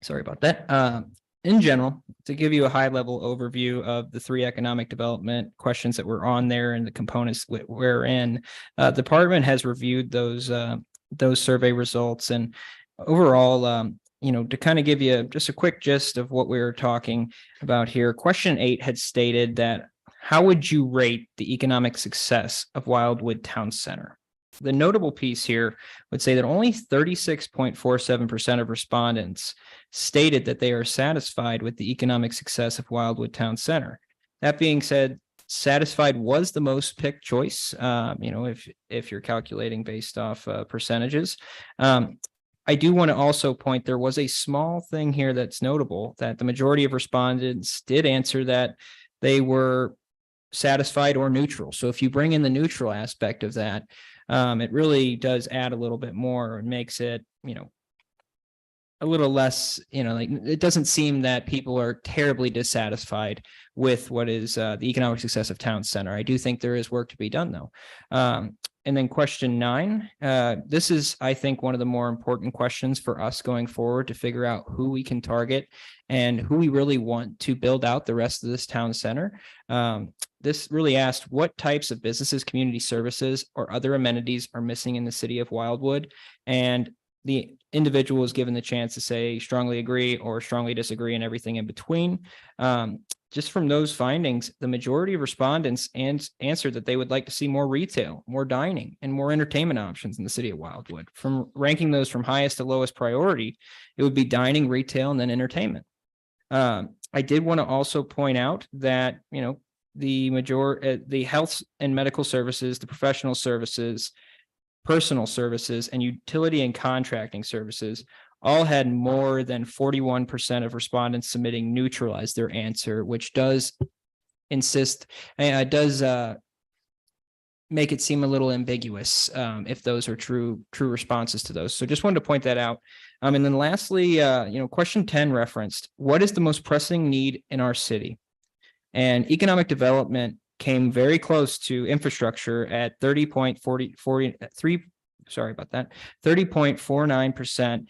Sorry about that. In general, to give you a high level overview of the 3 economic development questions that were on there and the components we're in, the department has reviewed those survey results, and overall, to kind of give you just a quick gist of what we were talking about here, question 8 had stated that, how would you rate the economic success of Wildwood Town Center? The notable piece here would say that only 36.47% of respondents stated that they are satisfied with the economic success of Wildwood Town Center. That being said, satisfied was the most picked choice, if you're calculating based off percentages. I do want to also point, there was a small thing here that's notable, that the majority of respondents did answer that they were satisfied or neutral. So if you bring in the neutral aspect of that, it really does add a little bit more and makes it, a little less, it doesn't seem that people are terribly dissatisfied with what is the economic success of Town Center. I do think there is work to be done, though. And then question 9, this is, I think, one of the more important questions for us going forward to figure out who we can target and who we really want to build out the rest of this town center. This really asked what types of businesses, community services, or other amenities are missing in the city of Wildwood. And the individual was given the chance to say strongly agree or strongly disagree and everything in between. Just from those findings, the majority of respondents answered that they would like to see more retail, more dining, and more entertainment options in the city of Wildwood. From ranking those from highest to lowest priority, it would be dining, retail, and then entertainment. I did want to also point out that, the health and medical services, the professional services, personal services, and utility and contracting services all had more than 41% of respondents submitting neutral as their answer, which does make it seem a little ambiguous if those are true responses to those. So just wanted to point that out. And then lastly, question 10 referenced, what is the most pressing need in our city? And economic development came very close to infrastructure at 30.49%.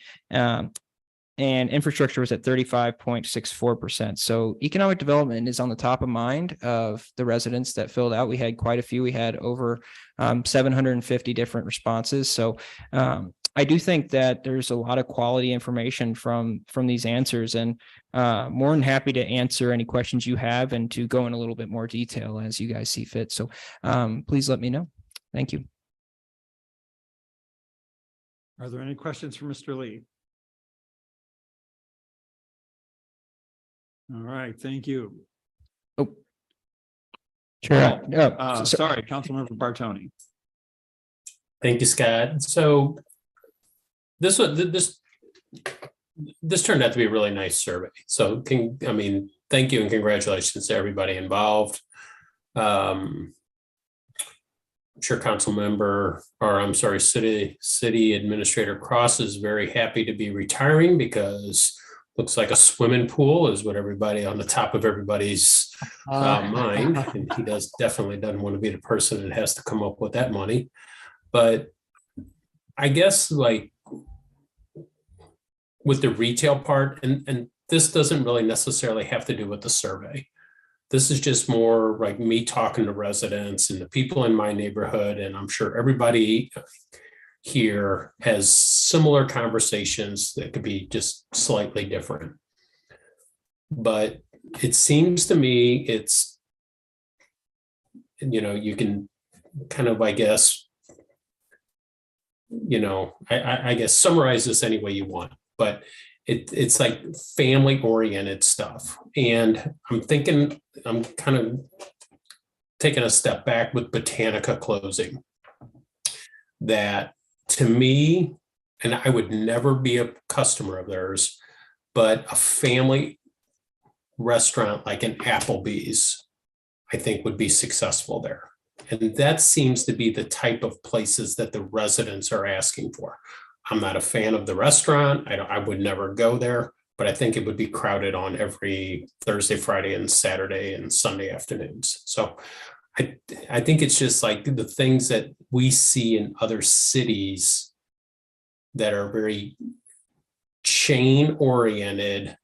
And infrastructure was at 35.64%. So economic development is on the top of mind of the residents that filled out. We had quite a few. We had over 750 different responses. So I do think that there's a lot of quality information from these answers, and more than happy to answer any questions you have and to go in a little bit more detail as you guys see fit. So please let me know. Thank you. Are there any questions for Mr. Lee? All right, thank you. Sure. Sorry, Councilmember Bartoni. Thank you, Scott. So this one, this turned out to be a really nice survey. So thank you and congratulations to everybody involved. I'm sure City Administrator Cross is very happy to be retiring because looks like a swimming pool is what everybody on the top of everybody's mind. And he definitely doesn't want to be the person that has to come up with that money. But I guess like with the retail part, and this doesn't really necessarily have to do with the survey. This is just more like me talking to residents and the people in my neighborhood. And I'm sure everybody here has similar conversations that could be just slightly different. But it seems to me it's, you can kind of, I guess, I guess summarize this any way you want, but it's like family oriented stuff. And I'm kind of taking a step back with Botanica closing. That to me, and I would never be a customer of theirs, but a family restaurant like an Applebee's, I think would be successful there. And that seems to be the type of places that the residents are asking for. I'm not a fan of the restaurant. I would never go there, but I think it would be crowded on every Thursday, Friday, and Saturday and Sunday afternoons. So I think it's just like the things that we see in other cities that are very chain oriented,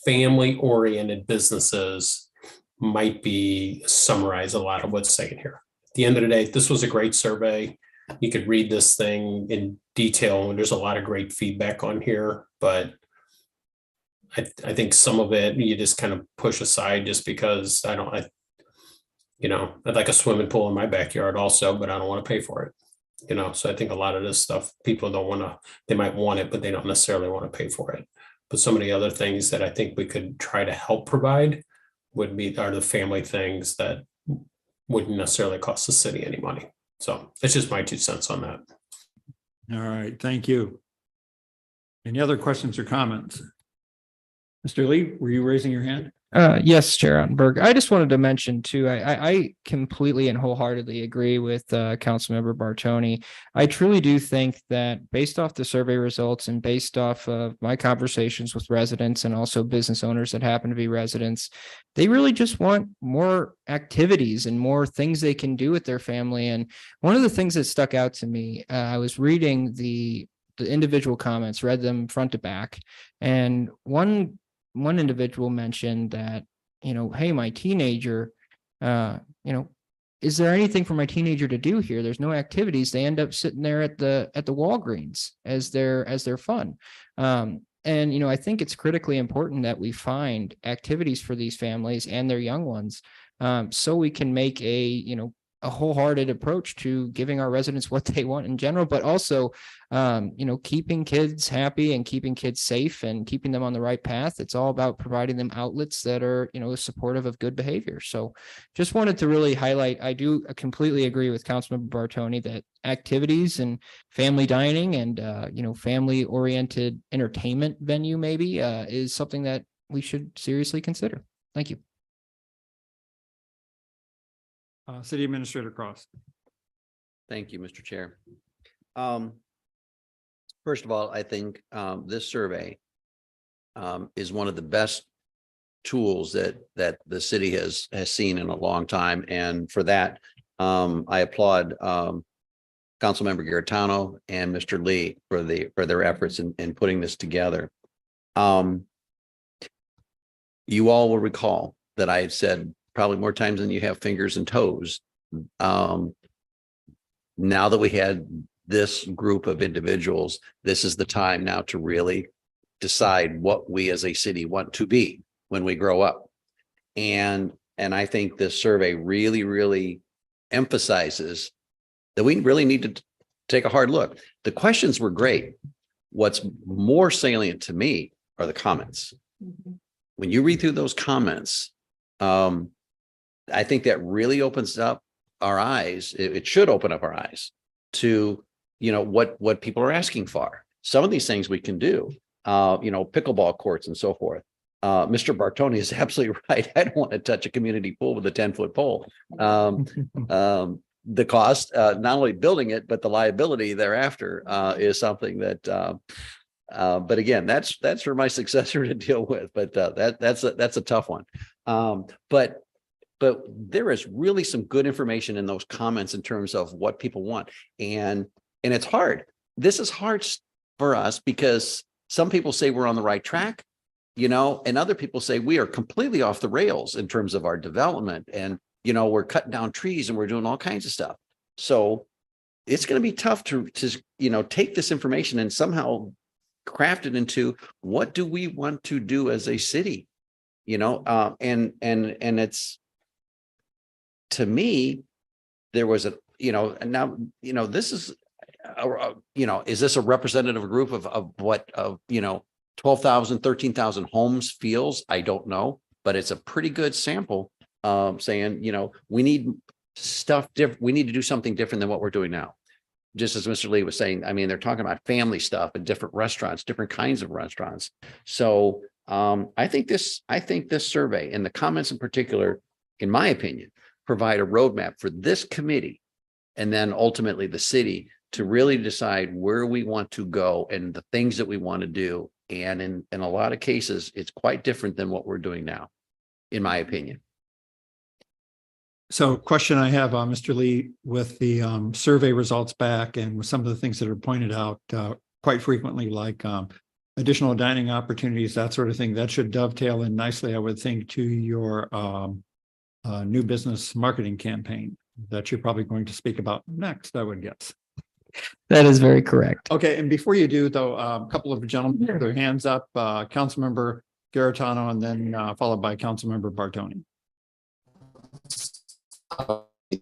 family oriented businesses might be summarize a lot of what's saying here. At the end of the day, this was a great survey. You could read this thing in detail and there's a lot of great feedback on here, but I think some of it you just kind of push aside just because I'd like a swimming pool in my backyard also, but I don't want to pay for it. So I think a lot of this stuff, people they might want it, but they don't necessarily want to pay for it. But some of the other things that I think we could try to help provide are the family things that wouldn't necessarily cost the city any money. So it's just my 2 cents on that. All right, thank you. Any other questions or comments? Mr. Lee, were you raising your hand? Yes, Chair Ottenberg. I just wanted to mention too, I completely and wholeheartedly agree with Councilmember Bartoni. I truly do think that based off the survey results and based off of my conversations with residents and also business owners that happen to be residents, they really just want more activities and more things they can do with their family. And one of the things that stuck out to me, I was reading the individual comments, read them front to back, and one individual mentioned that, hey, my teenager, is there anything for my teenager to do here? There's no activities. They end up sitting there at the Walgreens as their fun. And, I think it's critically important that we find activities for these families and their young ones, so we can make a wholehearted approach to giving our residents what they want in general, but also, keeping kids happy and keeping kids safe and keeping them on the right path. It's all about providing them outlets that are, supportive of good behavior. So just wanted to really highlight, I do completely agree with Councilmember Bartoni that activities and family dining and, family oriented entertainment venue maybe is something that we should seriously consider. Thank you. City Administrator Cross. Thank you, Mr. Chair. First of all, I think this survey is one of the best tools that the city has seen in a long time, and for that, I applaud Councilmember Garitano and Mr. Lee for their efforts in putting this together. You all will recall that I had said probably more times than you have fingers and toes. Now that we had this group of individuals, this is the time now to really decide what we as a city want to be when we grow up. And I think this survey really, really emphasizes that we really need to take a hard look. The questions were great. What's more salient to me are the comments. When you read through those comments, I think that really opens up our eyes. It should open up our eyes to, what people are asking for. some of these things we can do, pickleball courts and so forth. Mr. Bartoni is absolutely right. I don't want to touch a community pool with a 10-foot pole. The cost, not only building it, but the liability thereafter is something that, but again, that's for my successor to deal with. But that's a tough one. But there is really some good information in those comments in terms of what people want, and it's hard. This is hard for us because some people say we're on the right track, and other people say we are completely off the rails in terms of our development, and we're cutting down trees and we're doing all kinds of stuff. So it's going to be tough to take this information and somehow craft it into what do we want to do as a city, and it's, to me, there was and now, this is, is this a representative group of what, 12,000, 13,000 homes feels? I don't know, but it's a pretty good sample, saying, we need stuff different. We need to do something different than what we're doing now. Just as Mr. Lee was saying, I mean, they're talking about family stuff and different restaurants, different kinds of restaurants. So I think this survey and the comments in particular, in my opinion, provide a roadmap for this committee and then ultimately the city to really decide where we want to go and the things that we want to do. And in a lot of cases, it's quite different than what we're doing now, in my opinion. So question I have, Mr. Lee, with the survey results back and with some of the things that are pointed out quite frequently, like additional dining opportunities, that sort of thing, that should dovetail in nicely, I would think, to your new business marketing campaign that you're probably going to speak about next, I would guess. That is very correct. Okay, and before you do, though, a couple of gentlemen with their hands up, Councilmember Garitano, and then followed by Councilmember Bartoni.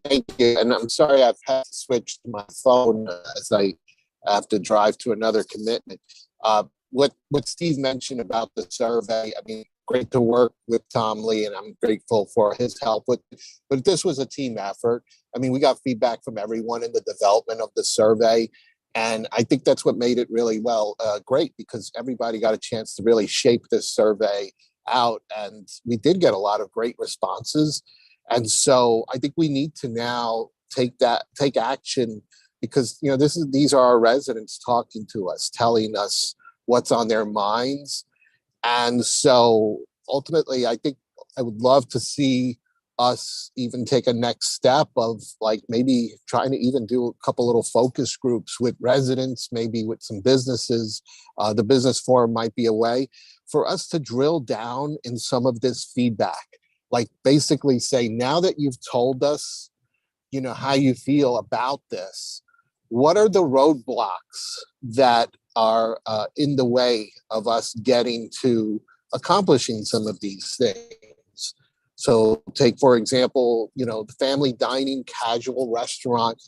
Thank you. And I'm sorry I've had to switch to my phone as I have to drive to another commitment. What Steve mentioned about the survey, I mean, great to work with Tom Lee, and I'm grateful for his help with it. But this was a team effort. I mean, we got feedback from everyone in the development of the survey. And I think that's what made it really great, because everybody got a chance to really shape this survey out. And we did get a lot of great responses. And so I think we need to now take action, because these are our residents talking to us, telling us what's on their minds. And so ultimately, I think I would love to see us even take a next step of maybe trying to even do a couple little focus groups with residents, maybe with some businesses. The business forum might be a way for us to drill down in some of this feedback. Basically say, now that you've told us, how you feel about this, what are the roadblocks that are in the way of us getting to accomplishing some of these things? So take, for example, the family dining casual restaurant,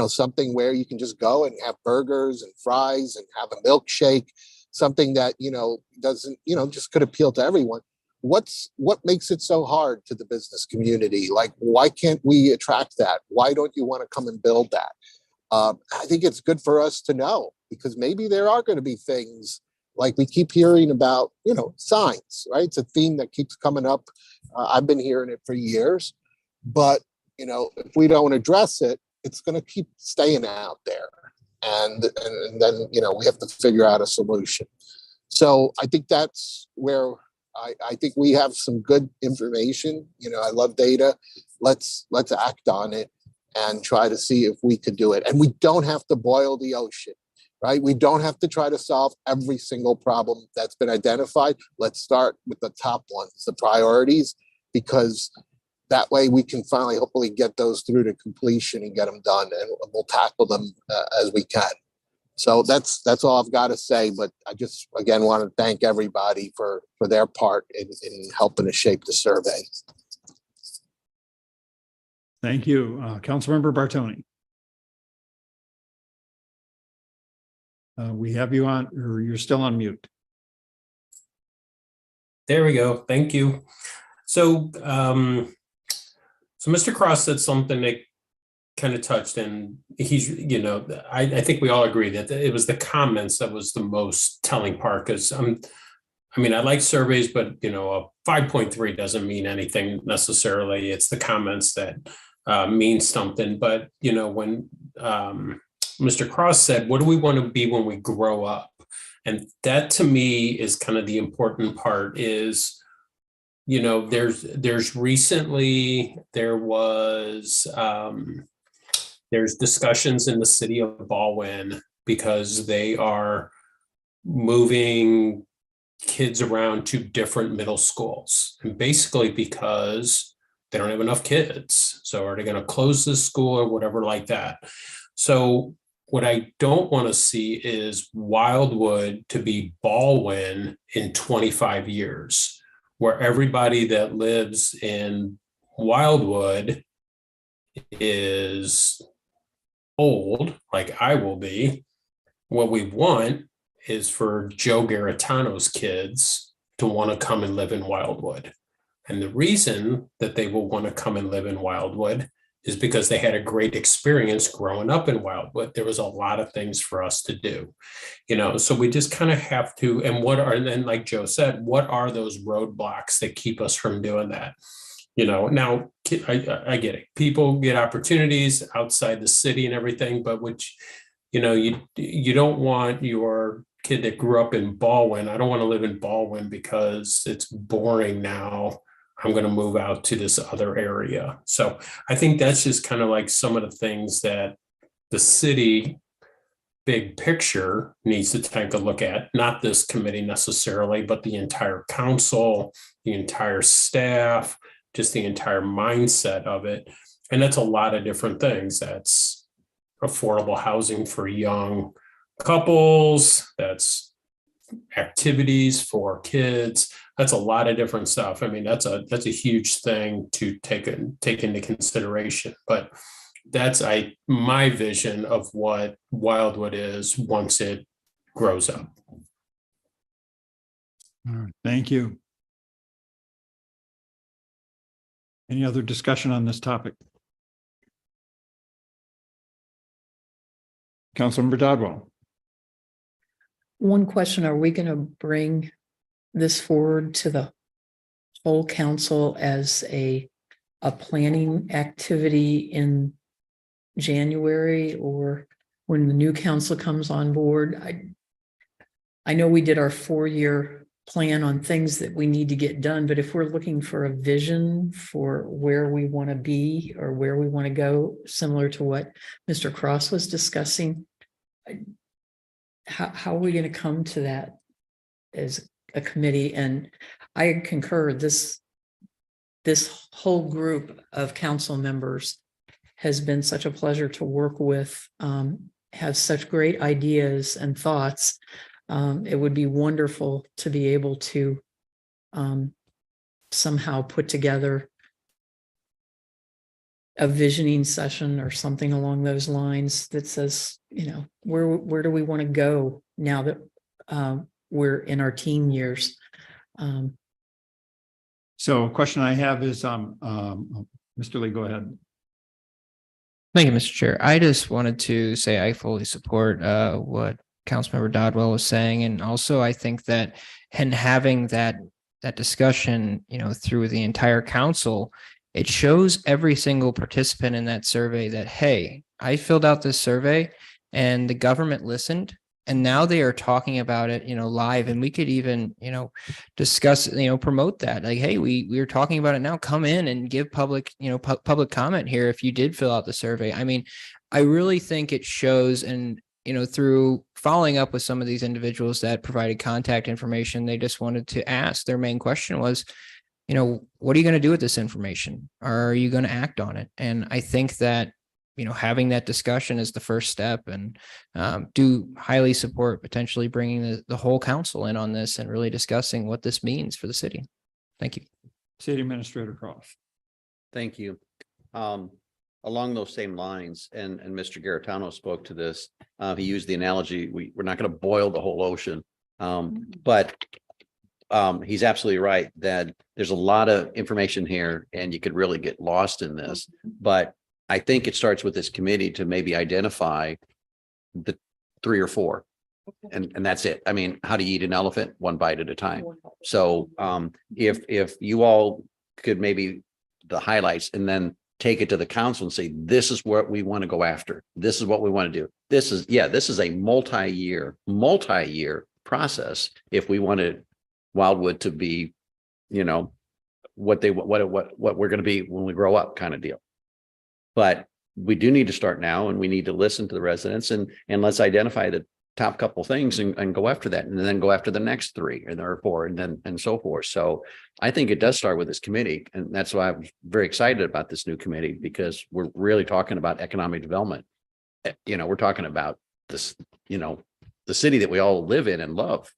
something where you can just go and have burgers and fries and have a milkshake, something that, doesn't, just could appeal to everyone. What makes it so hard to the business community? Why can't we attract that? Why don't you want to come and build that? I think it's good for us to know, because maybe there are going to be things like we keep hearing about, signs, right? It's a theme that keeps coming up. I've been hearing it for years, but, if we don't address it, it's going to keep staying out there. And then, we have to figure out a solution. So I think that's where I think we have some good information. I love data. Let's act on it and try to see if we could do it. And we don't have to boil the ocean, right? We don't have to try to solve every single problem that's been identified. Let's start with the top ones, the priorities, because that way we can finally hopefully get those through to completion and get them done, and we'll tackle them as we can. So that's all I've got to say. But I just, again, want to thank everybody for their part in helping to shape the survey. Thank you. Councilmember Bartoni. We have you on, or you're still on mute. There we go. Thank you. So, Mr. Cross said something that kind of touched, and he's, I think we all agree that it was the comments that was the most telling part, because I mean, I like surveys, but a 5.3 doesn't mean anything necessarily. It's the comments that mean something. But when Mr. Cross said, "What do we want to be when we grow up?" And that to me is kind of the important part. Is there's recently there's discussions in the city of Baldwin because they are moving kids around to different middle schools, and basically because they don't have enough kids. So are they going to close this school or whatever like that? So what I don't want to see is Wildwood to be Baldwin in 25 years, where everybody that lives in Wildwood is old, like I will be. What we want is for Joe Garitano's kids to want to come and live in Wildwood. And the reason that they will want to come and live in Wildwood is because they had a great experience growing up in Wildwood. There was a lot of things for us to do, so we just kind of have to, and like Joe said, what are those roadblocks that keep us from doing that? Now I get it. People get opportunities outside the city and everything, but you don't want your kid that grew up in Baldwin. I don't want to live in Baldwin because it's boring now. I'm going to move out to this other area. So I think that's just kind of like some of the things that the city big picture needs to take a look at, not this committee necessarily, but the entire council, the entire staff, just the entire mindset of it. And that's a lot of different things. That's affordable housing for young couples, that's activities for kids. That's a lot of different stuff. I mean, that's a huge thing to take into consideration. But that's my vision of what Wildwood is once it grows up. All right, thank you. Any other discussion on this topic? Councilmember Dodwell. One question, are we going to bring this forward to the whole council as a planning activity in January, or when the new council comes on board? I know we did our 4-year plan on things that we need to get done, but if we're looking for a vision for where we want to be or where we want to go, similar to what Mr. Cross was discussing, how are we going to come to that as a committee? And I concur, this whole group of council members has been such a pleasure to work with, have such great ideas and thoughts. It would be wonderful to be able to somehow put together a visioning session or something along those lines that says, where do we want to go now that we're in our teen years? So a question I have is, Mr. Lee, go ahead. Thank you, Mr. Chair. I just wanted to say I fully support what Councilmember Dodwell was saying, and also I think that having that discussion, through the entire council, it shows every single participant in that survey that, hey, I filled out this survey and the government listened, and now they are talking about it, live, and we could even, discuss, promote that. Like, hey, we are talking about it now. Come in and give public, public comment here if you did fill out the survey. I mean, I really think it shows, and through following up with some of these individuals that provided contact information, they just wanted to ask. Their main question was, what are you going to do with this information? Are you going to act on it? And I think that, having that discussion is the first step, and do highly support potentially bringing the whole council in on this and really discussing what this means for the city. Thank you. City Administrator Cross. Thank you. Along those same lines, and Mr. Garitano spoke to this, he used the analogy, we're not going to boil the whole ocean, but he's absolutely right that there's a lot of information here and you could really get lost in this. But I think it starts with this committee to maybe identify the 3 or 4. And that's it. I mean, how do you eat an elephant? One bite at a time. So if you all could maybe the highlights and then take it to the council and say, this is what we want to go after. This is what we want to do. This is a multi-year process. If we wanted Wildwood to be, you know, what we're going to be when we grow up kind of deal. But we do need to start now, and we need to listen to the residents and let's identify the top couple things and go after that, and then go after the next 3 or 4 and so forth. So I think it does start with this committee, and that's why I'm very excited about this new committee, because we're really talking about economic development. You know, we're talking about this, you know, the city that we all live in and love.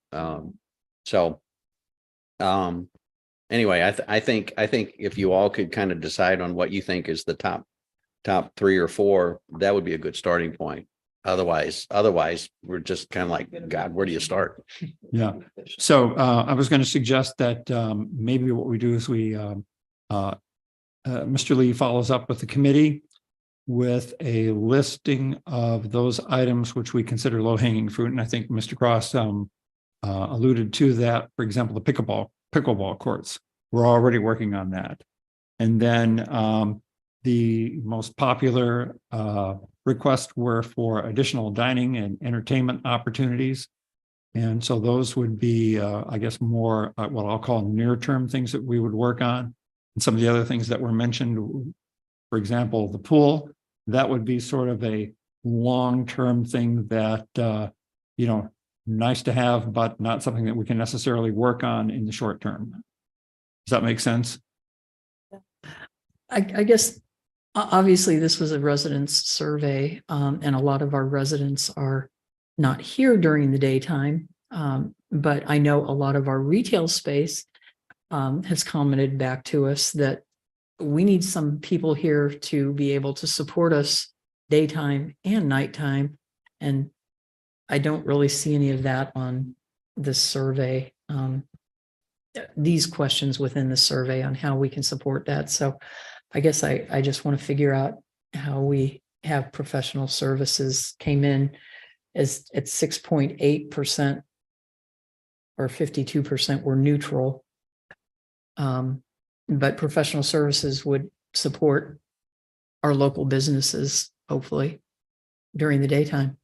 Anyway, I think if you all could kind of decide on what you think is the top 3 or 4, that would be a good starting point. Otherwise, we're just kind of like, God, where do you start? Yeah. So I was going to suggest that maybe what we do is Mr. Lee follows up with the committee with a listing of those items which we consider low hanging fruit. And I think Mr. Cross alluded to that. For example, the pickleball courts. We're already working on that. And then the most popular requests were for additional dining and entertainment opportunities. And so those would be, I guess, more what I'll call near-term things that we would work on. And some of the other things that were mentioned, for example, the pool, that would be sort of a long-term thing that, you know, nice to have, but not something that we can necessarily work on in the short term. Does that make sense? I guess, obviously, this was a residence survey, and a lot of our residents are not here during the daytime. But I know a lot of our retail space has commented back to us that we need some people here to be able to support us daytime and nighttime. And I don't really see any of that on this survey. These questions within the survey on how we can support that. So I guess I just want to figure out how we have professional services came in as at 6.8% or 52% were neutral. But professional services would support our local businesses, hopefully, during the daytime.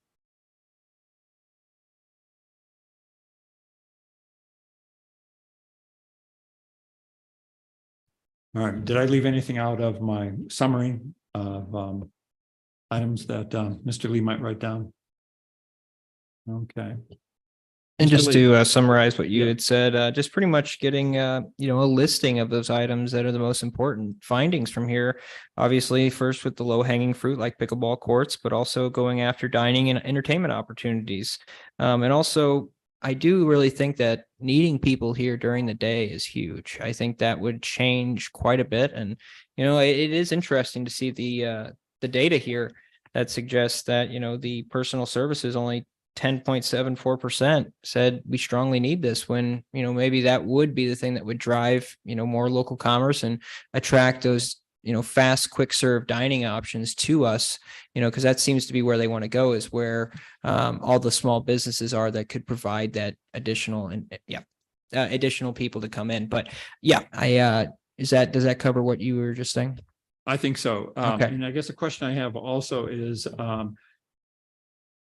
All right. Did I leave anything out of my summary of items that Mr. Lee might write down? Okay. And Mr. just Lee. to summarize what you Yeah. had said, just pretty much getting, you know, a listing of those items that are the most important findings from here. Obviously, first with the low hanging fruit like pickleball courts, but also going after dining and entertainment opportunities. And also, I do really think that needing people here during the day is huge. I think that would change quite a bit. And, you know, it is interesting to see the data here that suggests that, you know, the personal services only 10.74% said we strongly need this, when, you know, maybe that would be the thing that would drive, you know, more local commerce and attract those, you know, fast, quick serve dining options to us, you know, because that seems to be where they want to go, is where all the small businesses are that could provide that additional and additional people to come in. But yeah, does that cover what you were just saying? I think so. Okay. And I guess the question I have also is,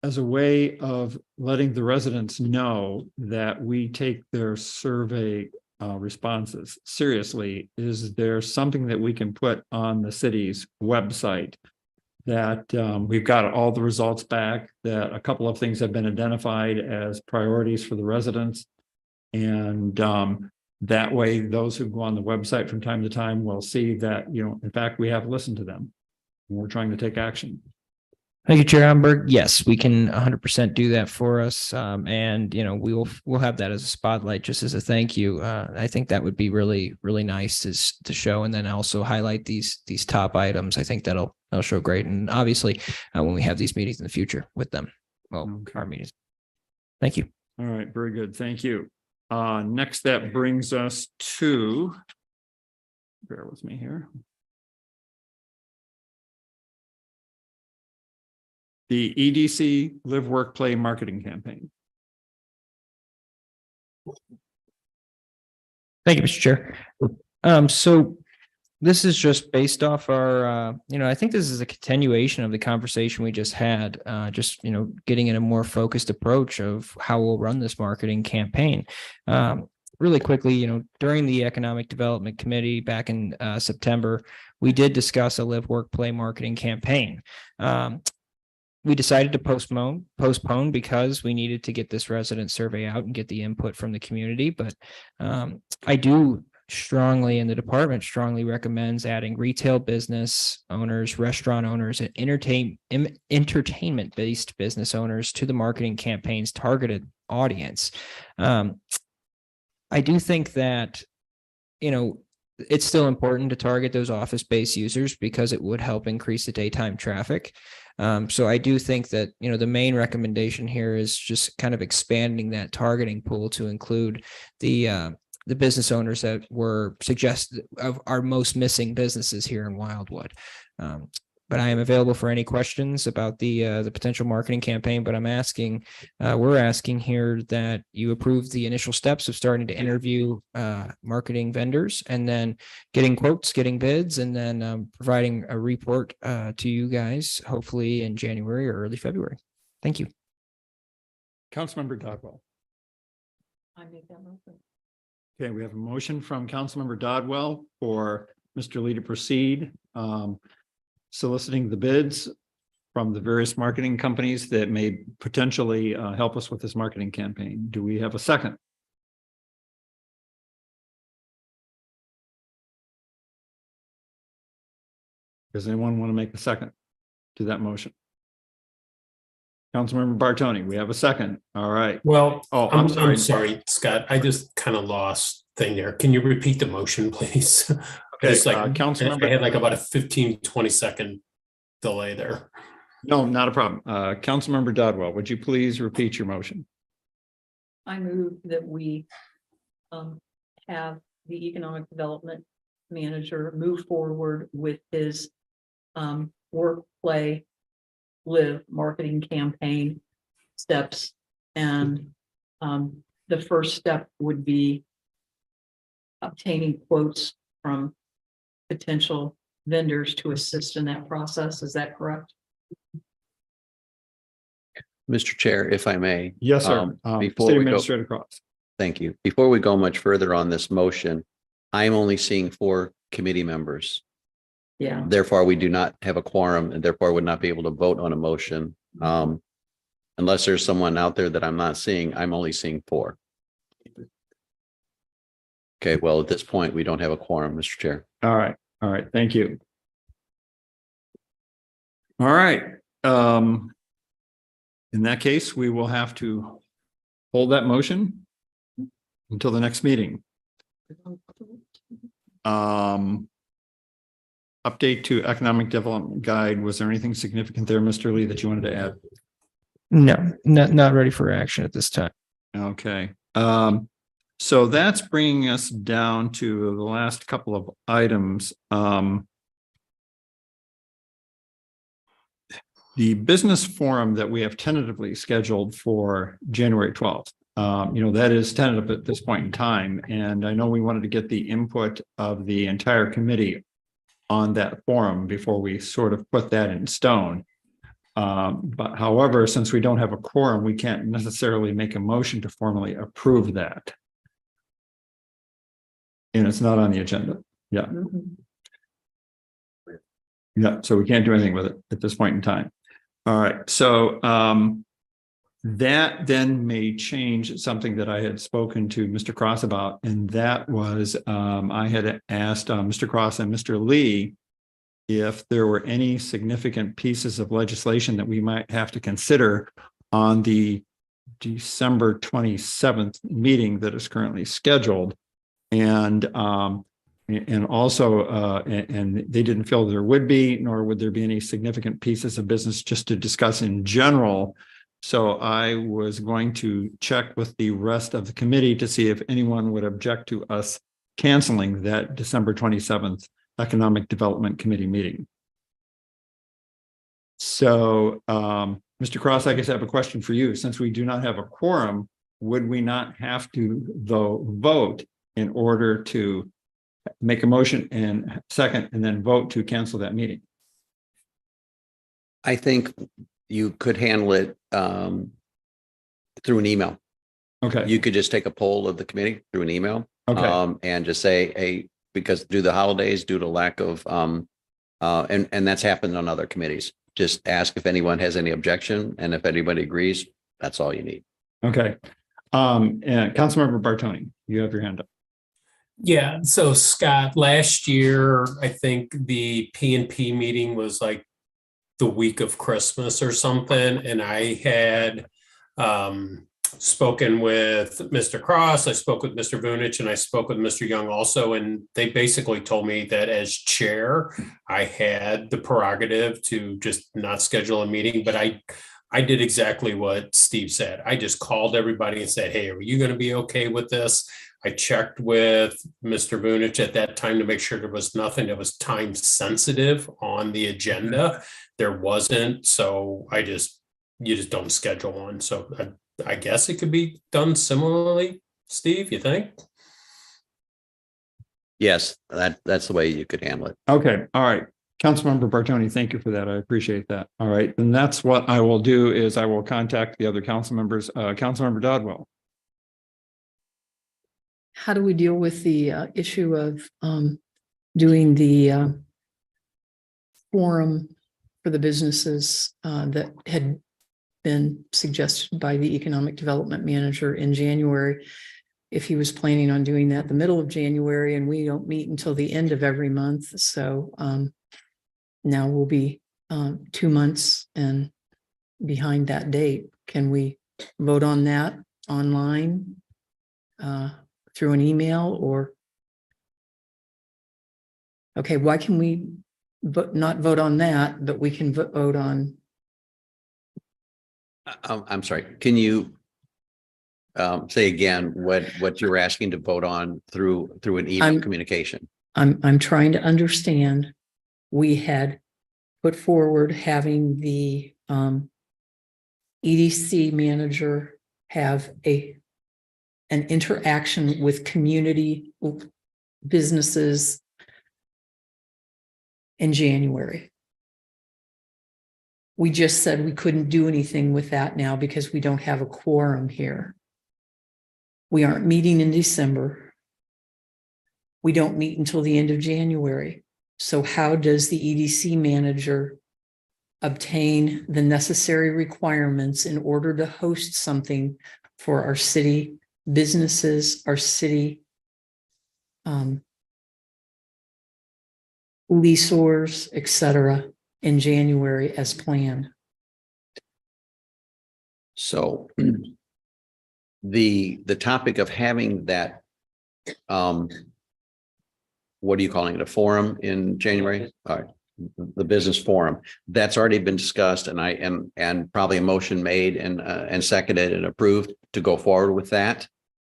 as a way of letting the residents know that we take their survey responses seriously, is there something that we can put on the city's website that we've got all the results back, that a couple of things have been identified as priorities for the residents, and that way those who go on the website from time to time will see that, you know, in fact, we have listened to them and we're trying to take action. Thank you, Chair Amberg. Yes, we can 100% do that for us. And, you know, we'll have that as a spotlight, just as a thank you. I think that would be really, really nice to show, and then also highlight these top items. I think that'll show great. And obviously, when we have these meetings in the future with them, Okay. our meetings. Thank you. All right, very good. Thank you. Next, that brings us to, bear with me here. the EDC Live, Work, Play marketing campaign. Thank you, Mr. Chair. So this is just based off our, I think this is a continuation of the conversation we just had, getting in a more focused approach of how we'll run this marketing campaign. Really quickly, during the Economic Development Committee back in September, we did discuss a Live, Work, Play marketing campaign. We decided to postpone because we needed to get this resident survey out and get the input from the community. But I do strongly, and the department strongly recommends adding retail business owners, restaurant owners, and entertainment-based business owners to the marketing campaign's targeted audience. I do think that, it's still important to target those office-based users because it would help increase the daytime traffic. So I do think that, the main recommendation here is just kind of expanding that targeting pool to include the business owners that were suggested of our most missing businesses here in Wildwood. But I am available for any questions about the potential marketing campaign, but we're asking here that you approve the initial steps of starting to interview marketing vendors and then getting quotes, getting bids, and then providing a report to you guys, hopefully in January or early February. Thank you. Councilmember Dodwell. I make that motion. Okay, we have a motion from Councilmember Dodwell for Mr. Lee to proceed, soliciting the bids from the various marketing companies that may potentially help us with this marketing campaign. Do we have a second? Does anyone want to make a second to that motion? Councilmember Bartoni, we have a second. All right. Well, Oh, I'm I'm sorry. sorry, Scott. I just kind of lost thing there. Can you repeat the motion, please? Okay, It's like, Councilmember. I had like about a 15-20 second delay there. No, not a problem. Councilmember Dodwell, would you please repeat your motion? I move that we have the economic development manager move forward with his work, play, live marketing campaign steps. And the first step would be obtaining quotes from potential vendors to assist in that process. Is that correct? Mr. Chair, if I may. Yes, sir. Before State we go, Administrator Cross. thank you. Before we go much further on this motion, I'm only seeing 4 committee members. Yeah. Therefore, we do not have a quorum and therefore would not be able to vote on a motion. Unless there's someone out there that I'm not seeing, I'm only seeing 4. Okay, well, at this point, we don't have a quorum, Mr. Chair. All right. All right. Thank you. All right. In that case, we will have to hold that motion until the next meeting. Update to economic development guide. Was there anything significant there, Mr. Lee, that you wanted to add? No, not ready for action at this time. Okay. So that's bringing us down to the last couple of items. The business forum that we have tentatively scheduled for January 12th. That is tentative at this point in time. And I know we wanted to get the input of the entire committee on that forum before we sort of put that in stone. But however, since we don't have a quorum, we can't necessarily make a motion to formally approve that. And it's not on the agenda. Yeah. Yeah. So we can't do anything with it at this point in time. All right. So that then may change something that I had spoken to Mr. Cross about. And that was I had asked Mr. Cross and Mr. Lee if there were any significant pieces of legislation that we might have to consider on the December 27th meeting that is currently scheduled. And also, and they didn't feel there would be, nor would there be any significant pieces of business just to discuss in general. So I was going to check with the rest of the committee to see if anyone would object to us canceling that December 27th Economic Development Committee meeting. So, Mr. Cross, I guess I have a question for you. Since we do not have a quorum, would we not have to, though, vote in order to make a motion and second, and then vote to cancel that meeting? I think you could handle it through an email. Okay, You could just take a poll of the committee through an email. okay, And just say, hey, because due to the holidays, due to lack of, and that's happened on other committees. Just ask if anyone has any objection, and if anybody agrees, that's all you need. okay. And Councilmember Bartoni, you have your hand up. Yeah, so Scott, last year, I think the P&P meeting was like the week of Christmas or something, and I had spoken with Mr. Cross, I spoke with Mr. Vunich, and I spoke with Mr. Young also, and they basically told me that as chair, I had the prerogative to just not schedule a meeting, but I did exactly what Steve said. I just called everybody and said, hey, are you going to be okay with this? I checked with Mr. Vunich at that time to make sure there was nothing that was time sensitive on the agenda. There wasn't, so you just don't schedule one. So I guess it could be done similarly, Steve, you think? Yes, that's the way you could handle it. Okay, all right. Councilmember Bartoni, thank you for that. I appreciate that. All right, then that's what I will do is I will contact the other council members. Councilmember Dodwell. How do we deal with the issue of doing the forum for the businesses that had been suggested by the economic development manager in January? If he was planning on doing that the middle of January, and we don't meet until the end of every month. So now we'll be 2 months and behind that date. Can we vote on that online through an email or? Okay, why can we not vote on that, but we can vote on? I'm sorry. Can you say again what you're asking to vote on through an email communication? I'm trying to understand. We had put forward having the EDC manager have an interaction with community businesses in January. We just said we couldn't do anything with that now because we don't have a quorum here. We aren't meeting in December. We don't meet until the end of January. So how does the EDC manager obtain the necessary requirements in order to host something for our city businesses, our city leaseors, et cetera, in January as planned? So the topic of having that, what are you calling it? A forum in January? All right. The business forum, that's already been discussed, and probably a motion made and seconded and approved to go forward with that.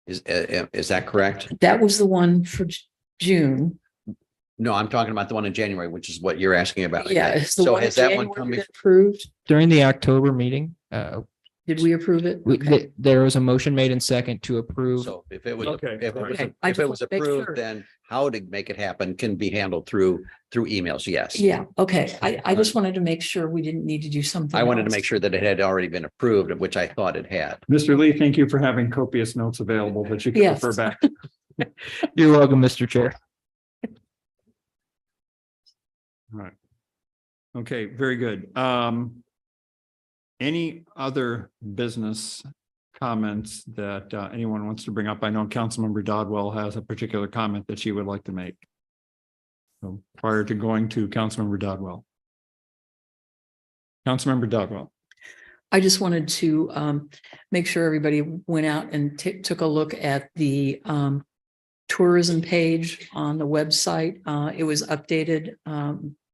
Is that correct? That was the one for June. No, I'm talking about the one in January, which is what you're asking about. Yeah. Is the So one has in that one January come been approved? During the October meeting, Did we approve it? Okay. there was a motion made and second to approve. So if it was, Okay. if it was, Okay. I if just it was want to make approved, sure. then how to make it happen can be handled through emails. Yes. Yeah, okay. I just wanted to make sure we didn't need to do something. I wanted to else. make sure that it had already been approved, which I thought it had. Mr. Lee, thank you for having copious notes available that you can Yes. refer back. You're welcome, Mr. Chair. All right. Okay, very good. Any other business comments that anyone wants to bring up? I know Councilmember Dodwell has a particular comment that she would like to make. So prior to going to Councilmember Dodwell. Councilmember Dodwell. I just wanted to make sure everybody went out and took a look at the tourism page on the website. It was updated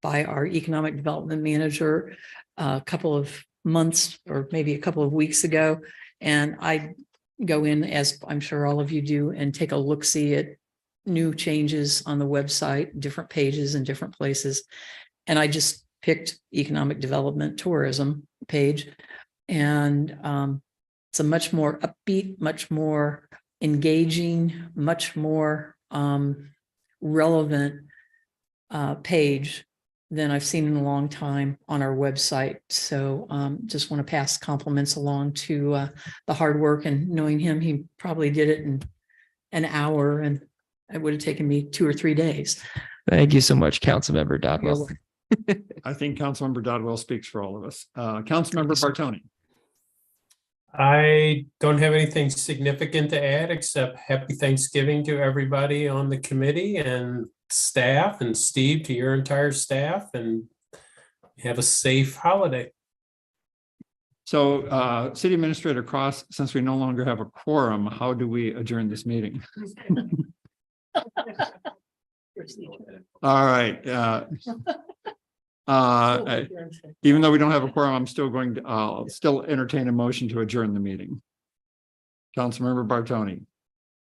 by our economic development manager a couple of months or maybe a couple of weeks ago. And I go in, as I'm sure all of you do, and take a look-see at new changes on the website, different pages in different places. And I just picked economic development tourism page. And it's a much more upbeat, much more engaging, much more relevant page than I've seen in a long time on our website. So just want to pass compliments along to the hard work, and knowing him, he probably did it in an hour, and it would have taken me 2 or 3 days. Thank you so much, Councilmember Dodwell. I think Councilmember Dodwell speaks for all of us. Councilmember Bartoni. I don't have anything significant to add except happy Thanksgiving to everybody on the committee and staff, and Steve, to your entire staff, and have a safe holiday. So, City Administrator Cross, since we no longer have a quorum, how do we adjourn this meeting? All right. Even though we don't have a quorum, I'm still going to, still entertain a motion to adjourn the meeting. Councilmember Bartoni,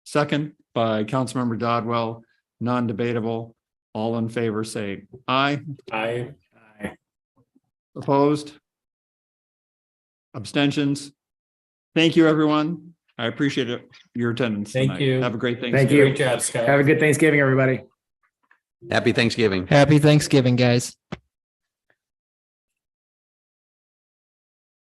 second by Councilmember Dodwell, non-debatable. All in favor, say aye. Aye. Opposed? Abstentions? Thank you, everyone. I appreciate it, your attendance Thank tonight. you. Have a great Thank Thanksgiving. you. Great job, Scott. Have a good Thanksgiving, everybody. Happy Thanksgiving. Happy Thanksgiving, guys.